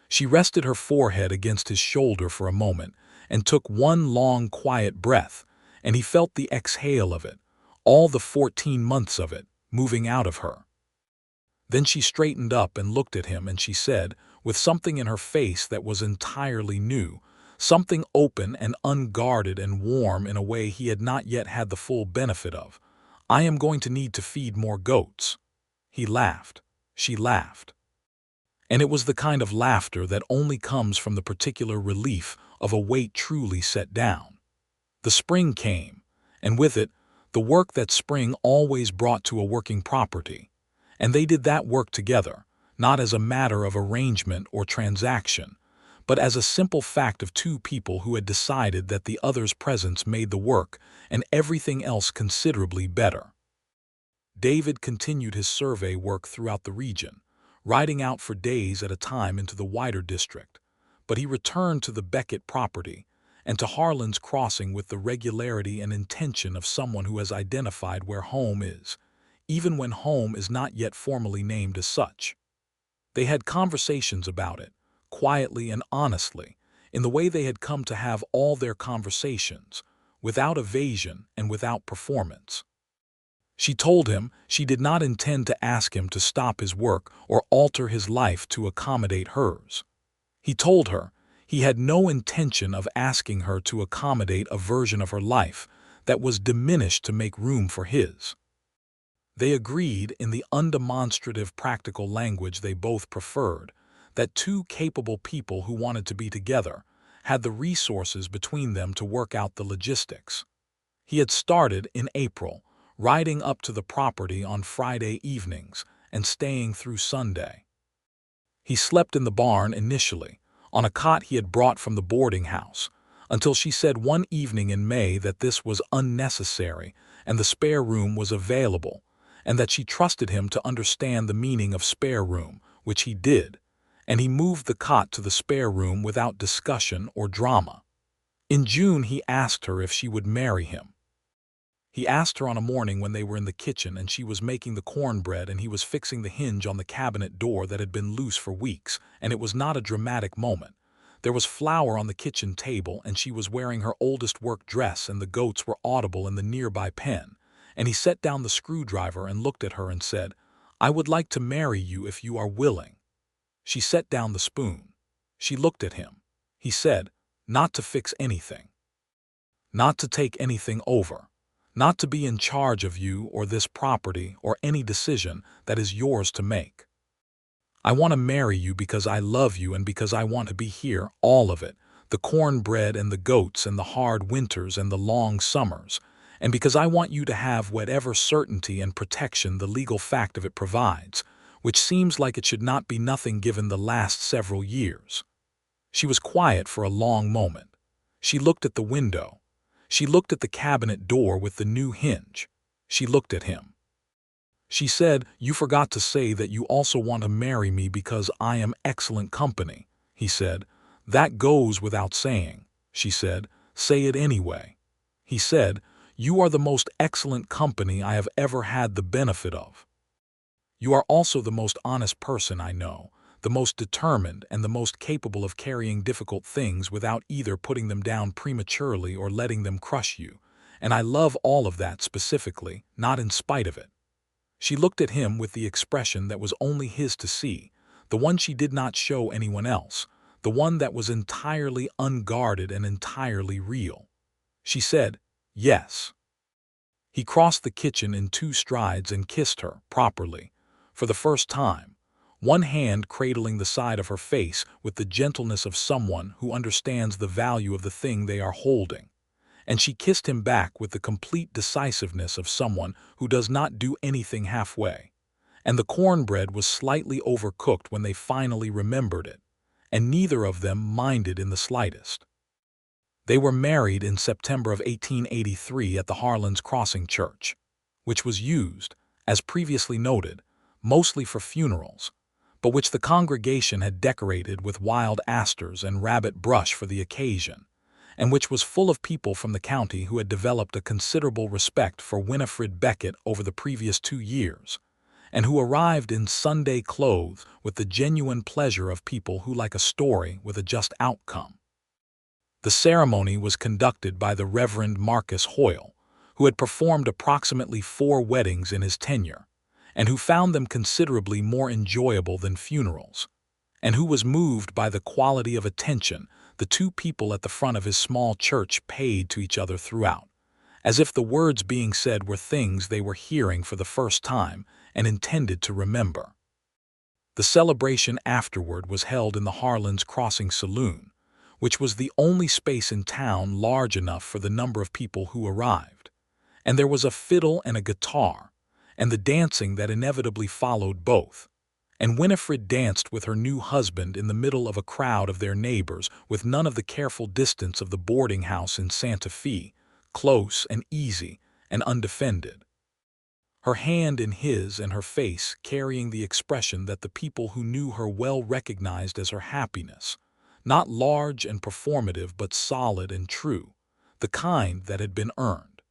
A: She rested her forehead against his shoulder for a moment and took one long quiet breath, and he felt the exhale of it, all the 14 months of it, moving out of her. Then she straightened up and looked at him and she said, with something in her face that was entirely new, something open and unguarded and warm in a way he had not yet had the full benefit of, "I am going to need to feed more goats." He laughed. She laughed. And it was the kind of laughter that only comes from the particular relief of a weight truly set down. The spring came, and with it, the work that spring always brought to a working property. And they did that work together, not as a matter of arrangement or transaction, but as a simple fact of 2 people who had decided that the other's presence made the work and everything else considerably better. David continued his survey work throughout the region, riding out for days at a time into the wider district, but he returned to the Beckett property and to Harlan's Crossing with the regularity and intention of someone who has identified where home is, even when home is not yet formally named as such. They had conversations about it, quietly and honestly, in the way they had come to have all their conversations, without evasion and without performance. She told him she did not intend to ask him to stop his work or alter his life to accommodate hers. He told her he had no intention of asking her to accommodate a version of her life that was diminished to make room for his. They agreed in the undemonstrative practical language they both preferred that 2 capable people who wanted to be together had the resources between them to work out the logistics. He had started in April, riding up to the property on Friday evenings and staying through Sunday. He slept in the barn initially, on a cot he had brought from the boarding house, until she said one evening in May that this was unnecessary and the spare room was available, and that she trusted him to understand the meaning of spare room, which he did, and he moved the cot to the spare room without discussion or drama. In June, he asked her if she would marry him. He asked her on a morning when they were in the kitchen and she was making the cornbread and he was fixing the hinge on the cabinet door that had been loose for weeks, and it was not a dramatic moment. There was flour on the kitchen table and she was wearing her oldest work dress and the goats were audible in the nearby pen, and he set down the screwdriver and looked at her and said, "I would like to marry you if you are willing." She set down the spoon. She looked at him. He said, "Not to fix anything. Not to take anything over. Not to be in charge of you or this property or any decision that is yours to make. I want to marry you because I love you and because I want to be here, all of it, the cornbread and the goats and the hard winters and the long summers, and because I want you to have whatever certainty and protection the legal fact of it provides, which seems like it should not be nothing given the last several years." She was quiet for a long moment. She looked at the window. She looked at the cabinet door with the new hinge. She looked at him. She said, "You forgot to say that you also want to marry me because I am excellent company," he said. "That goes without saying," she said. "Say it anyway." He said, "You are the most excellent company I have ever had the benefit of. You are also the most honest person I know, the most determined and the most capable of carrying difficult things without either putting them down prematurely or letting them crush you, and I love all of that specifically, not in spite of it." She looked at him with the expression that was only his to see, the one she did not show anyone else, the one that was entirely unguarded and entirely real. She said, "Yes." He crossed the kitchen in 2 strides and kissed her, properly, for the first time, one hand cradling the side of her face with the gentleness of someone who understands the value of the thing they are holding. And she kissed him back with the complete decisiveness of someone who does not do anything halfway. And the cornbread was slightly overcooked when they finally remembered it, and neither of them minded in the slightest. They were married in September of 1883 at the Harlan's Crossing Church, which was used, as previously noted, mostly for funerals, but which the congregation had decorated with wild asters and rabbit brush for the occasion, and which was full of people from the county who had developed a considerable respect for Winifred Beckett over the previous 2 years, and who arrived in Sunday clothes with the genuine pleasure of people who like a story with a just outcome. The ceremony was conducted by the Reverend Marcus Hoyle, who had performed approximately 4 weddings in his tenure, and who found them considerably more enjoyable than funerals, and who was moved by the quality of attention the 2 people at the front of his small church paid to each other throughout, as if the words being said were things they were hearing for the first time and intended to remember. The celebration afterward was held in the Harlan's Crossing Saloon, which was the only space in town large enough for the number of people who arrived, and there was a fiddle and a guitar, and the dancing that inevitably followed both. And Winifred danced with her new husband in the middle of a crowd of their neighbors with none of the careful distance of the boarding house in Santa Fe, close and easy and undefended. Her hand in his and her face carrying the expression that the people who knew her well recognized as her happiness, not large and performative but solid and true, the kind that had been earned.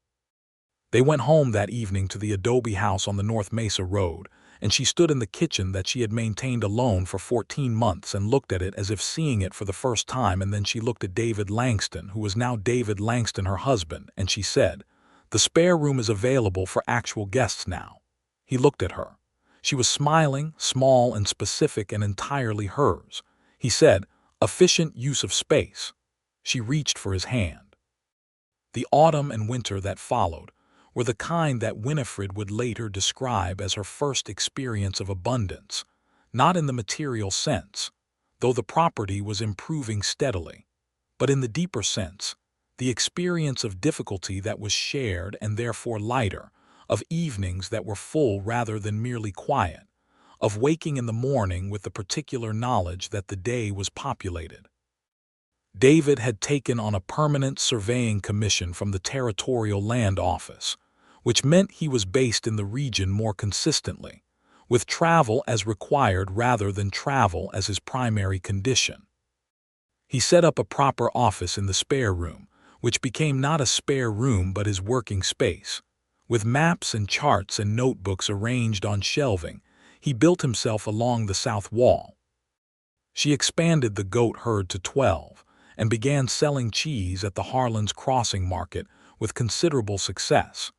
A: They went home that evening to the adobe house on the North Mesa Road, and she stood in the kitchen that she had maintained alone for 14 months and looked at it as if seeing it for the first time, and then she looked at David Langston, who was now David Langston, her husband, and she said, "The spare room is available for actual guests now." He looked at her. She was smiling, small and specific and entirely hers. He said, "Efficient use of space." She reached for his hand. The autumn and winter that followed were the kind that Winifred would later describe as her first experience of abundance, not in the material sense, though the property was improving steadily, but in the deeper sense, the experience of difficulty that was shared and therefore lighter, of evenings that were full rather than merely quiet, of waking in the morning with the particular knowledge that the day was populated. David had taken on a permanent surveying commission from the Territorial Land Office, which meant he was based in the region more consistently, with travel as required rather than travel as his primary condition. He set up a proper office in the spare room, which became not a spare room but his working space. With maps and charts and notebooks arranged on shelving, he built himself along the south wall. She expanded the goat herd to 12 and began selling cheese at the Harlan's Crossing market with considerable success,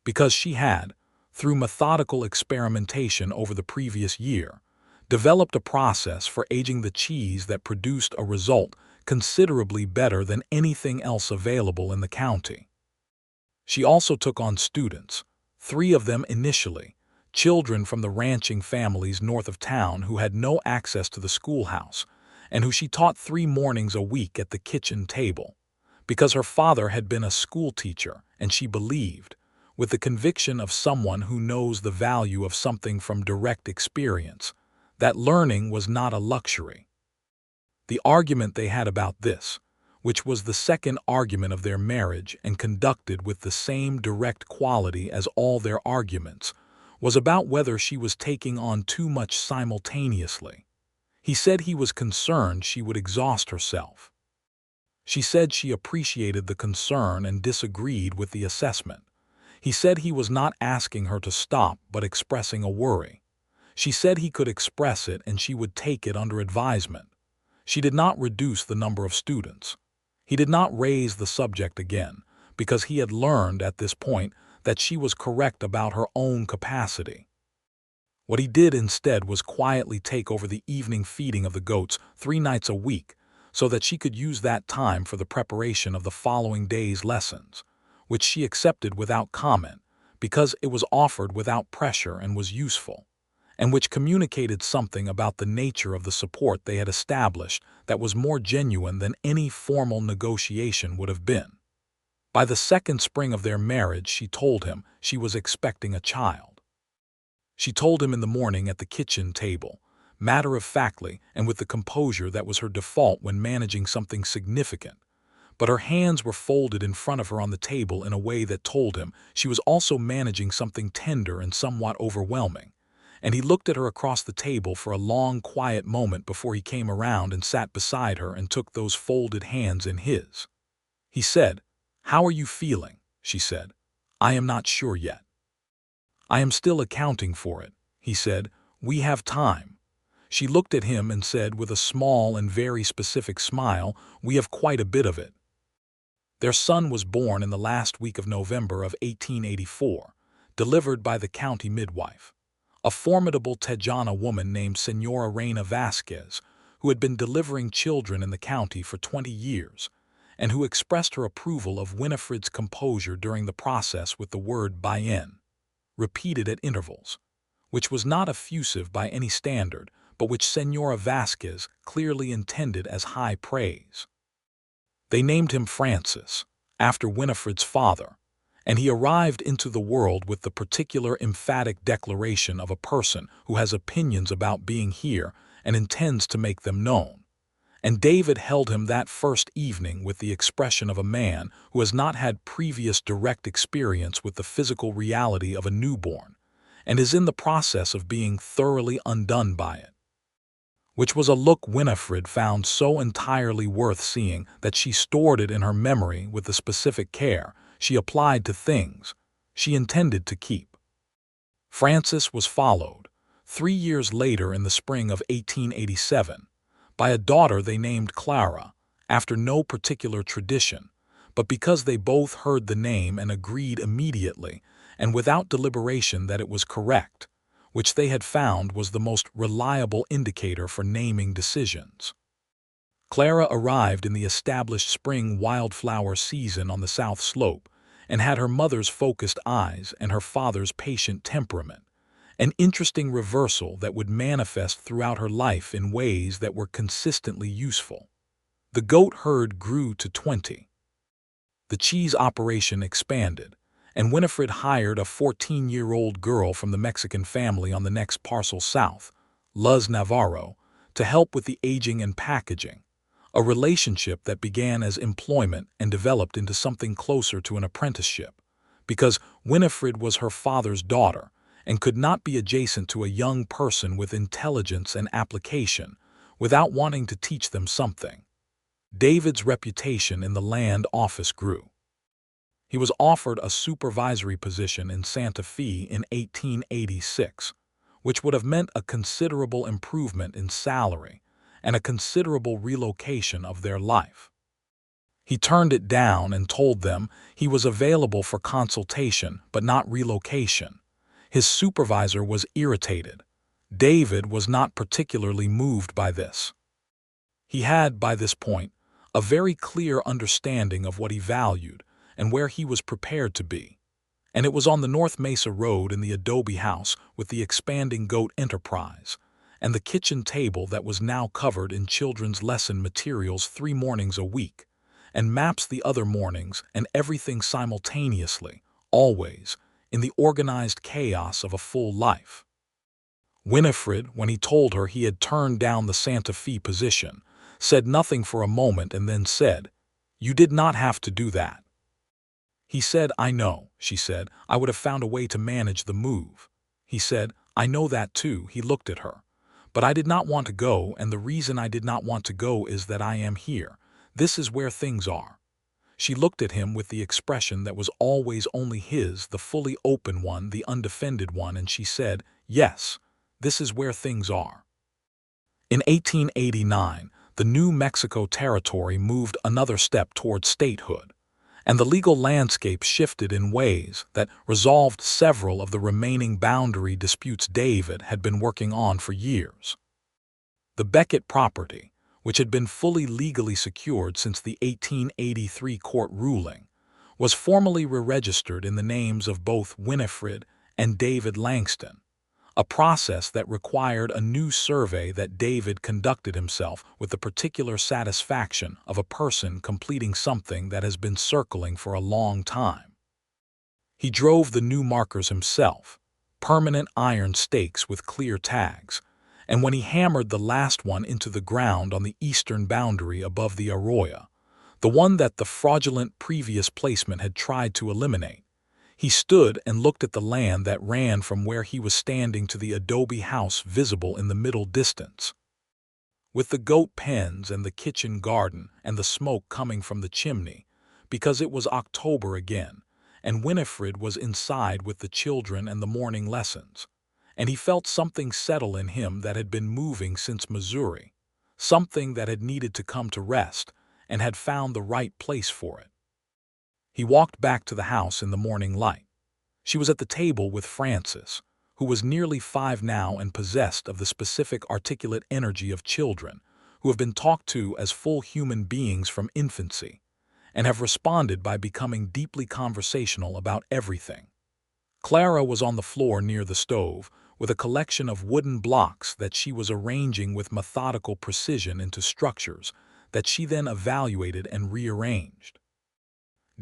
A: because she had, through methodical experimentation over the previous year, developed a process for aging the cheese that produced a result considerably better than anything else available in the county. She also took on students, 3 of them initially, children from the ranching families north of town who had no access to the schoolhouse, and who she taught 3 mornings a week at the kitchen table, because her father had been a school teacher, and she believed, with the conviction of someone who knows the value of something from direct experience, that learning was not a luxury. The argument they had about this, which was the second argument of their marriage and conducted with the same direct quality as all their arguments, was about whether she was taking on too much simultaneously. He said he was concerned she would exhaust herself. She said she appreciated the concern and disagreed with the assessment. He said he was not asking her to stop but expressing a worry. She said he could express it and she would take it under advisement. She did not reduce the number of students. He did not raise the subject again, because he had learned at this point that she was correct about her own capacity. What he did instead was quietly take over the evening feeding of the goats 3 nights a week, so that she could use that time for the preparation of the following day's lessons, which she accepted without comment, because it was offered without pressure and was useful, and which communicated something about the nature of the support they had established that was more genuine than any formal negotiation would have been. By the second spring of their marriage, she told him she was expecting a child. She told him in the morning at the kitchen table, matter-of-factly and with the composure that was her default when managing something significant, but her hands were folded in front of her on the table in a way that told him she was also managing something tender and somewhat overwhelming. And he looked at her across the table for a long, quiet moment before he came around and sat beside her and took those folded hands in his. He said, "How are you feeling?" she said. "I am not sure yet." "I am still accounting for it," he said. "We have time." She looked at him and said with a small and very specific smile, "We have quite a bit of it." Their son was born in the last week of November of 1884, delivered by the county midwife, a formidable Tejana woman named Senora Reina Vasquez, who had been delivering children in the county for 20 years, and who expressed her approval of Winifred's composure during the process with the word "bien," repeated at intervals, which was not effusive by any standard, but which Senora Vasquez clearly intended as high praise. They named him Francis, after Winifred's father, and he arrived into the world with the particular emphatic declaration of a person who has opinions about being here and intends to make them known. And David held him that first evening with the expression of a man who has not had previous direct experience with the physical reality of a newborn, and is in the process of being thoroughly undone by it. Which was a look Winifred found so entirely worth seeing that she stored it in her memory with the specific care she applied to things she intended to keep. Francis was followed, 3 years later in the spring of 1887, by a daughter they named Clara, after no particular tradition, but because they both heard the name and agreed immediately and without deliberation that it was correct, which they had found was the most reliable indicator for naming decisions. Clara arrived in the established spring wildflower season on the south slope and had her mother's focused eyes and her father's patient temperament, an interesting reversal that would manifest throughout her life in ways that were consistently useful. The goat herd grew to 20. The cheese operation expanded, and Winifred hired a 14-year-old girl from the Mexican family on the next parcel south, Luz Navarro, to help with the aging and packaging, a relationship that began as employment and developed into something closer to an apprenticeship, because Winifred was her father's daughter and could not be adjacent to a young person with intelligence and application without wanting to teach them something. David's reputation in the land office grew. He was offered a supervisory position in Santa Fe in 1886, which would have meant a considerable improvement in salary and a considerable relocation of their life. He turned it down and told them he was available for consultation but not relocation. His supervisor was irritated. David was not particularly moved by this. He had, by this point, a very clear understanding of what he valued and where he was prepared to be. And it was on the North Mesa Road in the adobe house with the expanding goat enterprise, and the kitchen table that was now covered in children's lesson materials 3 mornings a week, and maps the other mornings, and everything simultaneously, always, in the organized chaos of a full life. Winifred, when he told her he had turned down the Santa Fe position, said nothing for a moment and then said, "You did not have to do that." He said, "I know," she said. "I would have found a way to manage the move." He said, "I know that too." He looked at her. "But I did not want to go, and the reason I did not want to go is that I am here. This is where things are." She looked at him with the expression that was always only his, the fully open one, the undefended one, and she said, "Yes, this is where things are." In 1889, the New Mexico Territory moved another step toward statehood, and the legal landscape shifted in ways that resolved several of the remaining boundary disputes David had been working on for years. The Beckett property, which had been fully legally secured since the 1883 court ruling, was formally re-registered in the names of both Winifred and David Langston, a process that required a new survey that David conducted himself with the particular satisfaction of a person completing something that has been circling for a long time. He drove the new markers himself, permanent iron stakes with clear tags, and when he hammered the last one into the ground on the eastern boundary above the arroyo, the one that the fraudulent previous placement had tried to eliminate, he stood and looked at the land that ran from where he was standing to the adobe house visible in the middle distance. With the goat pens and the kitchen garden and the smoke coming from the chimney, because it was October again, and Winifred was inside with the children and the morning lessons, and he felt something settle in him that had been moving since Missouri, something that had needed to come to rest and had found the right place for it. He walked back to the house in the morning light. She was at the table with Frances, who was nearly 5 now and possessed of the specific articulate energy of children who have been talked to as full human beings from infancy and have responded by becoming deeply conversational about everything. Clara was on the floor near the stove with a collection of wooden blocks that she was arranging with methodical precision into structures that she then evaluated and rearranged.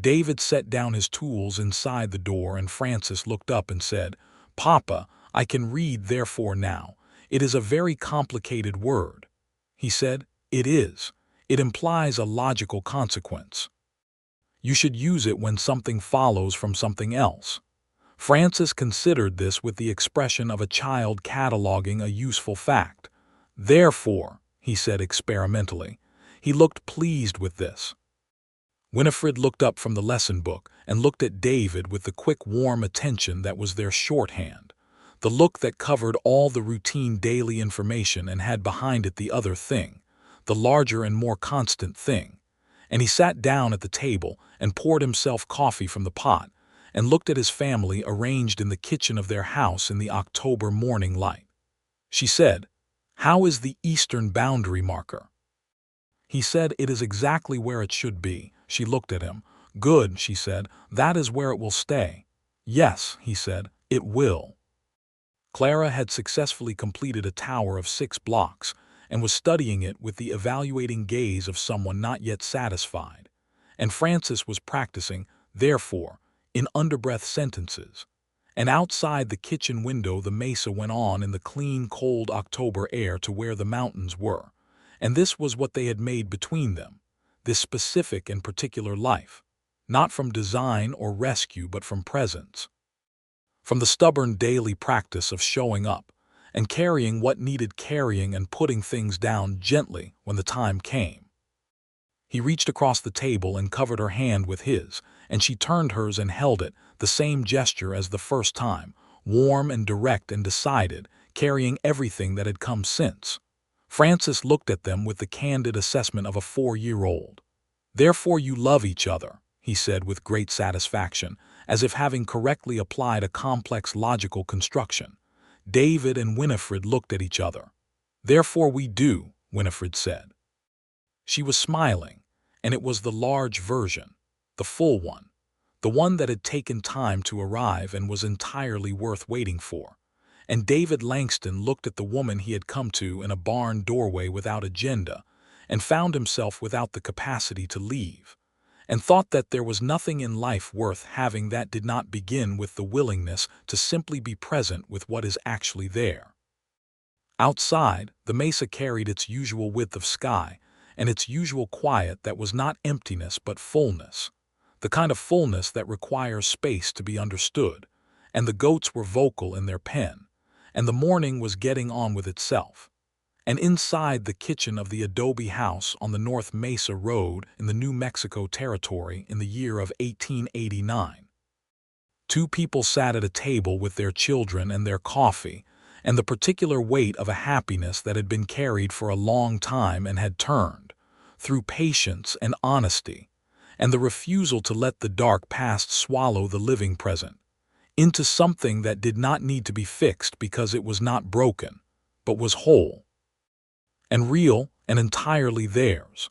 A: David set down his tools inside the door, and Frances looked up and said, "Papa, I can read therefore now. It is a very complicated word." He said, "It is. It implies a logical consequence. You should use it when something follows from something else." Frances considered this with the expression of a child cataloging a useful fact. "Therefore," he said experimentally. He looked pleased with this. Winifred looked up from the lesson book and looked at David with the quick, warm attention that was their shorthand, the look that covered all the routine daily information and had behind it the other thing, the larger and more constant thing. And he sat down at the table and poured himself coffee from the pot and looked at his family arranged in the kitchen of their house in the October morning light. She said, "How is the eastern boundary marker?" He said, "It is exactly where it should be." She looked at him. "Good," she said. "That is where it will stay." "Yes," he said, "it will." Clara had successfully completed a tower of 6 blocks and was studying it with the evaluating gaze of someone not yet satisfied, and Frances was practicing, therefore, in underbreath sentences. And outside the kitchen window the mesa went on in the clean, cold October air to where the mountains were, and this was what they had made between them, this specific and particular life, not from design or rescue but from presence, from the stubborn daily practice of showing up and carrying what needed carrying and putting things down gently when the time came. He reached across the table and covered her hand with his, and she turned hers and held it, the same gesture as the first time, warm and direct and decided, carrying everything that had come since. Francis looked at them with the candid assessment of a 4-year-old. "Therefore you love each other," he said with great satisfaction, as if having correctly applied a complex logical construction. David and Winifred looked at each other. "Therefore we do," Winifred said. She was smiling, and it was the large version, the full one, the one that had taken time to arrive and was entirely worth waiting for. And David Langston looked at the woman he had come to in a barn doorway without agenda, and found himself without the capacity to leave, and thought that there was nothing in life worth having that did not begin with the willingness to simply be present with what is actually there. Outside, the mesa carried its usual width of sky, and its usual quiet that was not emptiness but fullness, the kind of fullness that requires space to be understood, and the goats were vocal in their pen, and the morning was getting on with itself. And inside the kitchen of the adobe house on the North Mesa Road in the New Mexico Territory in the year of 1889, 2 people sat at a table with their children and their coffee, and the particular weight of a happiness that had been carried for a long time and had turned, through patience and honesty, and the refusal to let the dark past swallow the living present, into something that did not need to be fixed because it was not broken, but was whole and real and entirely theirs.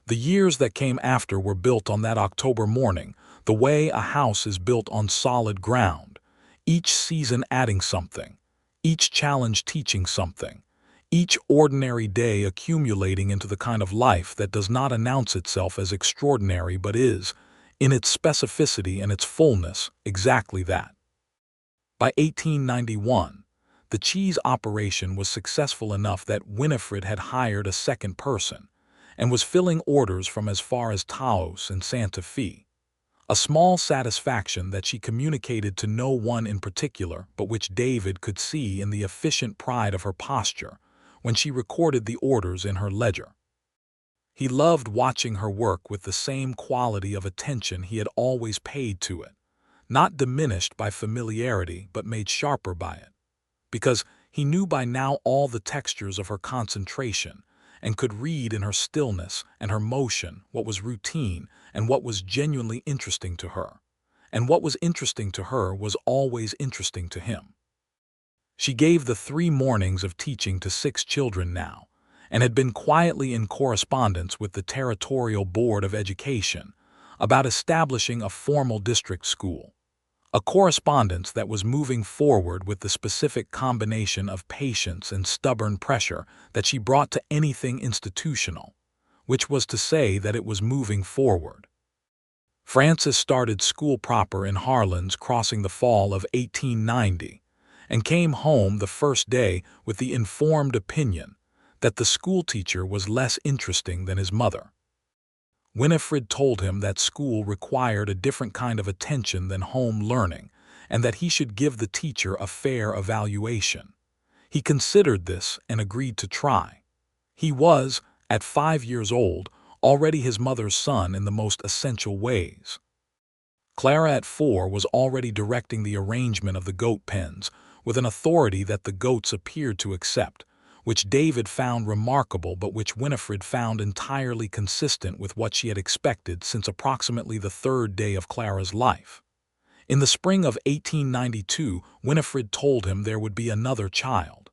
A: The years that came after were built on that October morning, the way a house is built on solid ground, each season adding something, each challenge teaching something, each ordinary day accumulating into the kind of life that does not announce itself as extraordinary but is, in its specificity and its fullness, exactly that. By 1891, the cheese operation was successful enough that Winifred had hired a second person and was filling orders from as far as Taos and Santa Fe. A small satisfaction that she communicated to no one in particular, but which David could see in the efficient pride of her posture when she recorded the orders in her ledger. He loved watching her work with the same quality of attention he had always paid to it, not diminished by familiarity but made sharper by it, because he knew by now all the textures of her concentration and could read in her stillness and her motion what was routine and what was genuinely interesting to her, and what was interesting to her was always interesting to him. She gave the 3 mornings of teaching to 6 children now, and had been quietly in correspondence with the Territorial Board of Education about establishing a formal district school, a correspondence that was moving forward with the specific combination of patience and stubborn pressure that she brought to anything institutional, which was to say that it was moving forward. Francis started school proper in Harlan's crossing the fall of 1890, and came home the first day with the informed opinion that the schoolteacher was less interesting than his mother. Winifred told him that school required a different kind of attention than home learning, and that he should give the teacher a fair evaluation. He considered this and agreed to try. He was, at 5 years old, already his mother's son in the most essential ways. Clara at 4 was already directing the arrangement of the goat pens with an authority that the goats appeared to accept, which David found remarkable but which Winifred found entirely consistent with what she had expected since approximately the 3rd day of Clara's life. In the spring of 1892, Winifred told him there would be another child.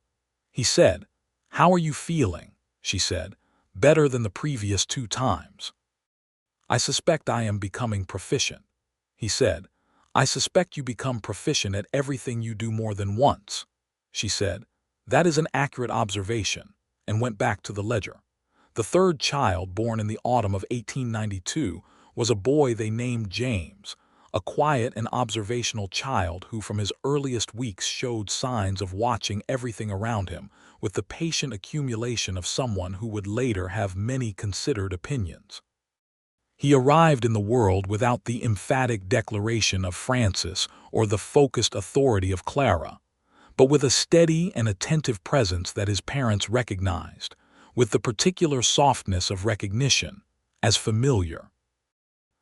A: He said, "How are you feeling?" she said. "Better than the previous 2 times." "I suspect I am becoming proficient," he said. "I suspect you become proficient at everything you do more than once," she said. "That is an accurate observation," and went back to the ledger. The 3rd child, born in the autumn of 1892, was a boy they named James, a quiet and observational child who from his earliest weeks showed signs of watching everything around him with the patient accumulation of someone who would later have many considered opinions. He arrived in the world without the emphatic declaration of Francis or the focused authority of Clara, but with a steady and attentive presence that his parents recognized, with the particular softness of recognition, as familiar.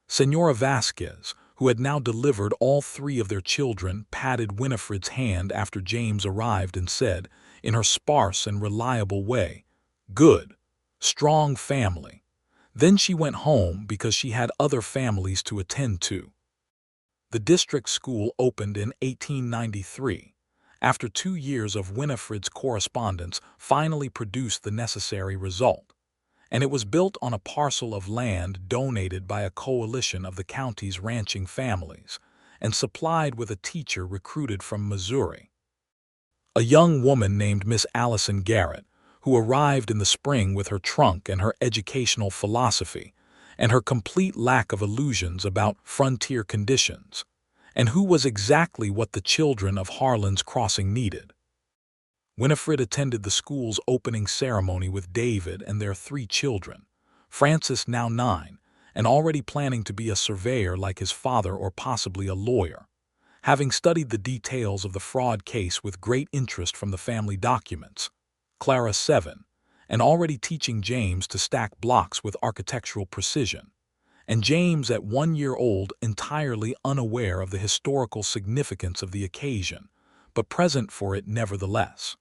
A: Senora Vasquez, who had now delivered all three of their children, patted Winifred's hand after James arrived and said, in her sparse and reliable way, "Good, strong family." Then she went home because she had other families to attend to. The district school opened in 1893. After 2 years of Winifred's correspondence finally produced the necessary result, and it was built on a parcel of land donated by a coalition of the county's ranching families and supplied with a teacher recruited from Missouri. A young woman named Miss Allison Garrett, who arrived in the spring with her trunk and her educational philosophy and her complete lack of illusions about frontier conditions, and who was exactly what the children of Harlan's Crossing needed. Winifred attended the school's opening ceremony with David and their 3 children, Francis, now 9, and already planning to be a surveyor like his father or possibly a lawyer, having studied the details of the fraud case with great interest from the family documents, Clara, 7, and already teaching James to stack blocks with architectural precision, and James at 1 year old entirely unaware of the historical significance of the occasion, but present for it nevertheless.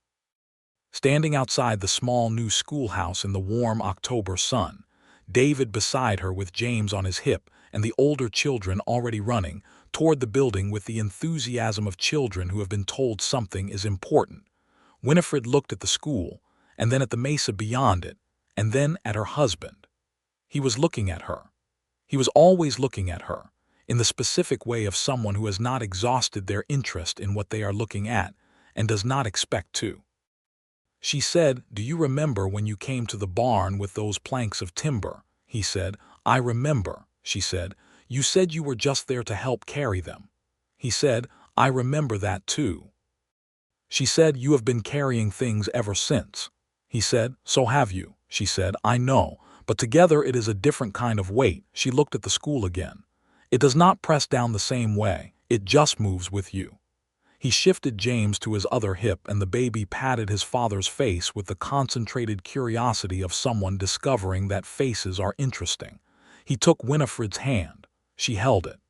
A: Standing outside the small new schoolhouse in the warm October sun, David beside her with James on his hip and the older children already running toward the building with the enthusiasm of children who have been told something is important, Winifred looked at the school, and then at the mesa beyond it, and then at her husband. He was looking at her. He was always looking at her, in the specific way of someone who has not exhausted their interest in what they are looking at and does not expect to. She said, "Do you remember when you came to the barn with those planks of timber?" He said, "I remember," she said. "You said you were just there to help carry them." He said, "I remember that too." She said, "You have been carrying things ever since." He said, "So have you." She said, "I know, but together it is a different kind of weight." She looked at the school again. "It does not press down the same way, it just moves with you." He shifted James to his other hip, and the baby patted his father's face with the concentrated curiosity of someone discovering that faces are interesting. He took Winifred's hand. She held it.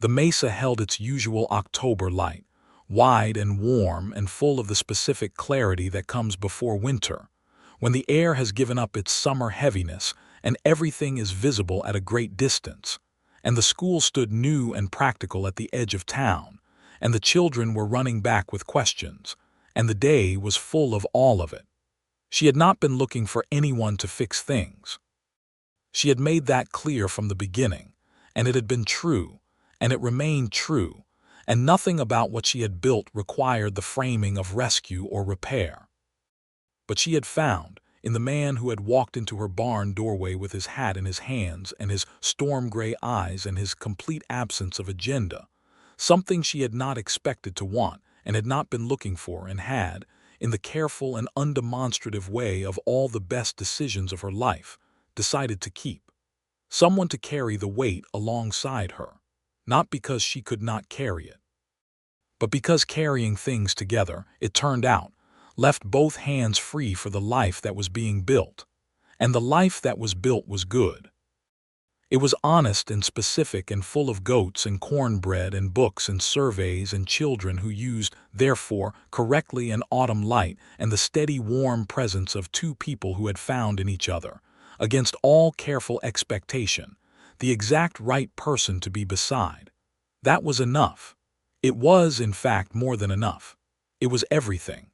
A: The mesa held its usual October light, wide and warm and full of the specific clarity that comes before winter, when the air has given up its summer heaviness and everything is visible at a great distance, and the school stood new and practical at the edge of town, and the children were running back with questions, and the day was full of all of it. She had not been looking for anyone to fix things. She had made that clear from the beginning, and it had been true, and it remained true, and nothing about what she had built required the framing of rescue or repair. But she had found, in the man who had walked into her barn doorway with his hat in his hands and his storm-gray eyes and his complete absence of agenda, something she had not expected to want and had not been looking for, and had, in the careful and undemonstrative way of all the best decisions of her life, decided to keep. Someone to carry the weight alongside her, not because she could not carry it, but because carrying things together, it turned out, left both hands free for the life that was being built, and the life that was built was good. It was honest and specific and full of goats and cornbread and books and surveys and children who used, therefore, correctly an autumn light and the steady warm presence of 2 people who had found in each other, against all careful expectation, the exact right person to be beside. That was enough. It was, in fact, more than enough. It was everything.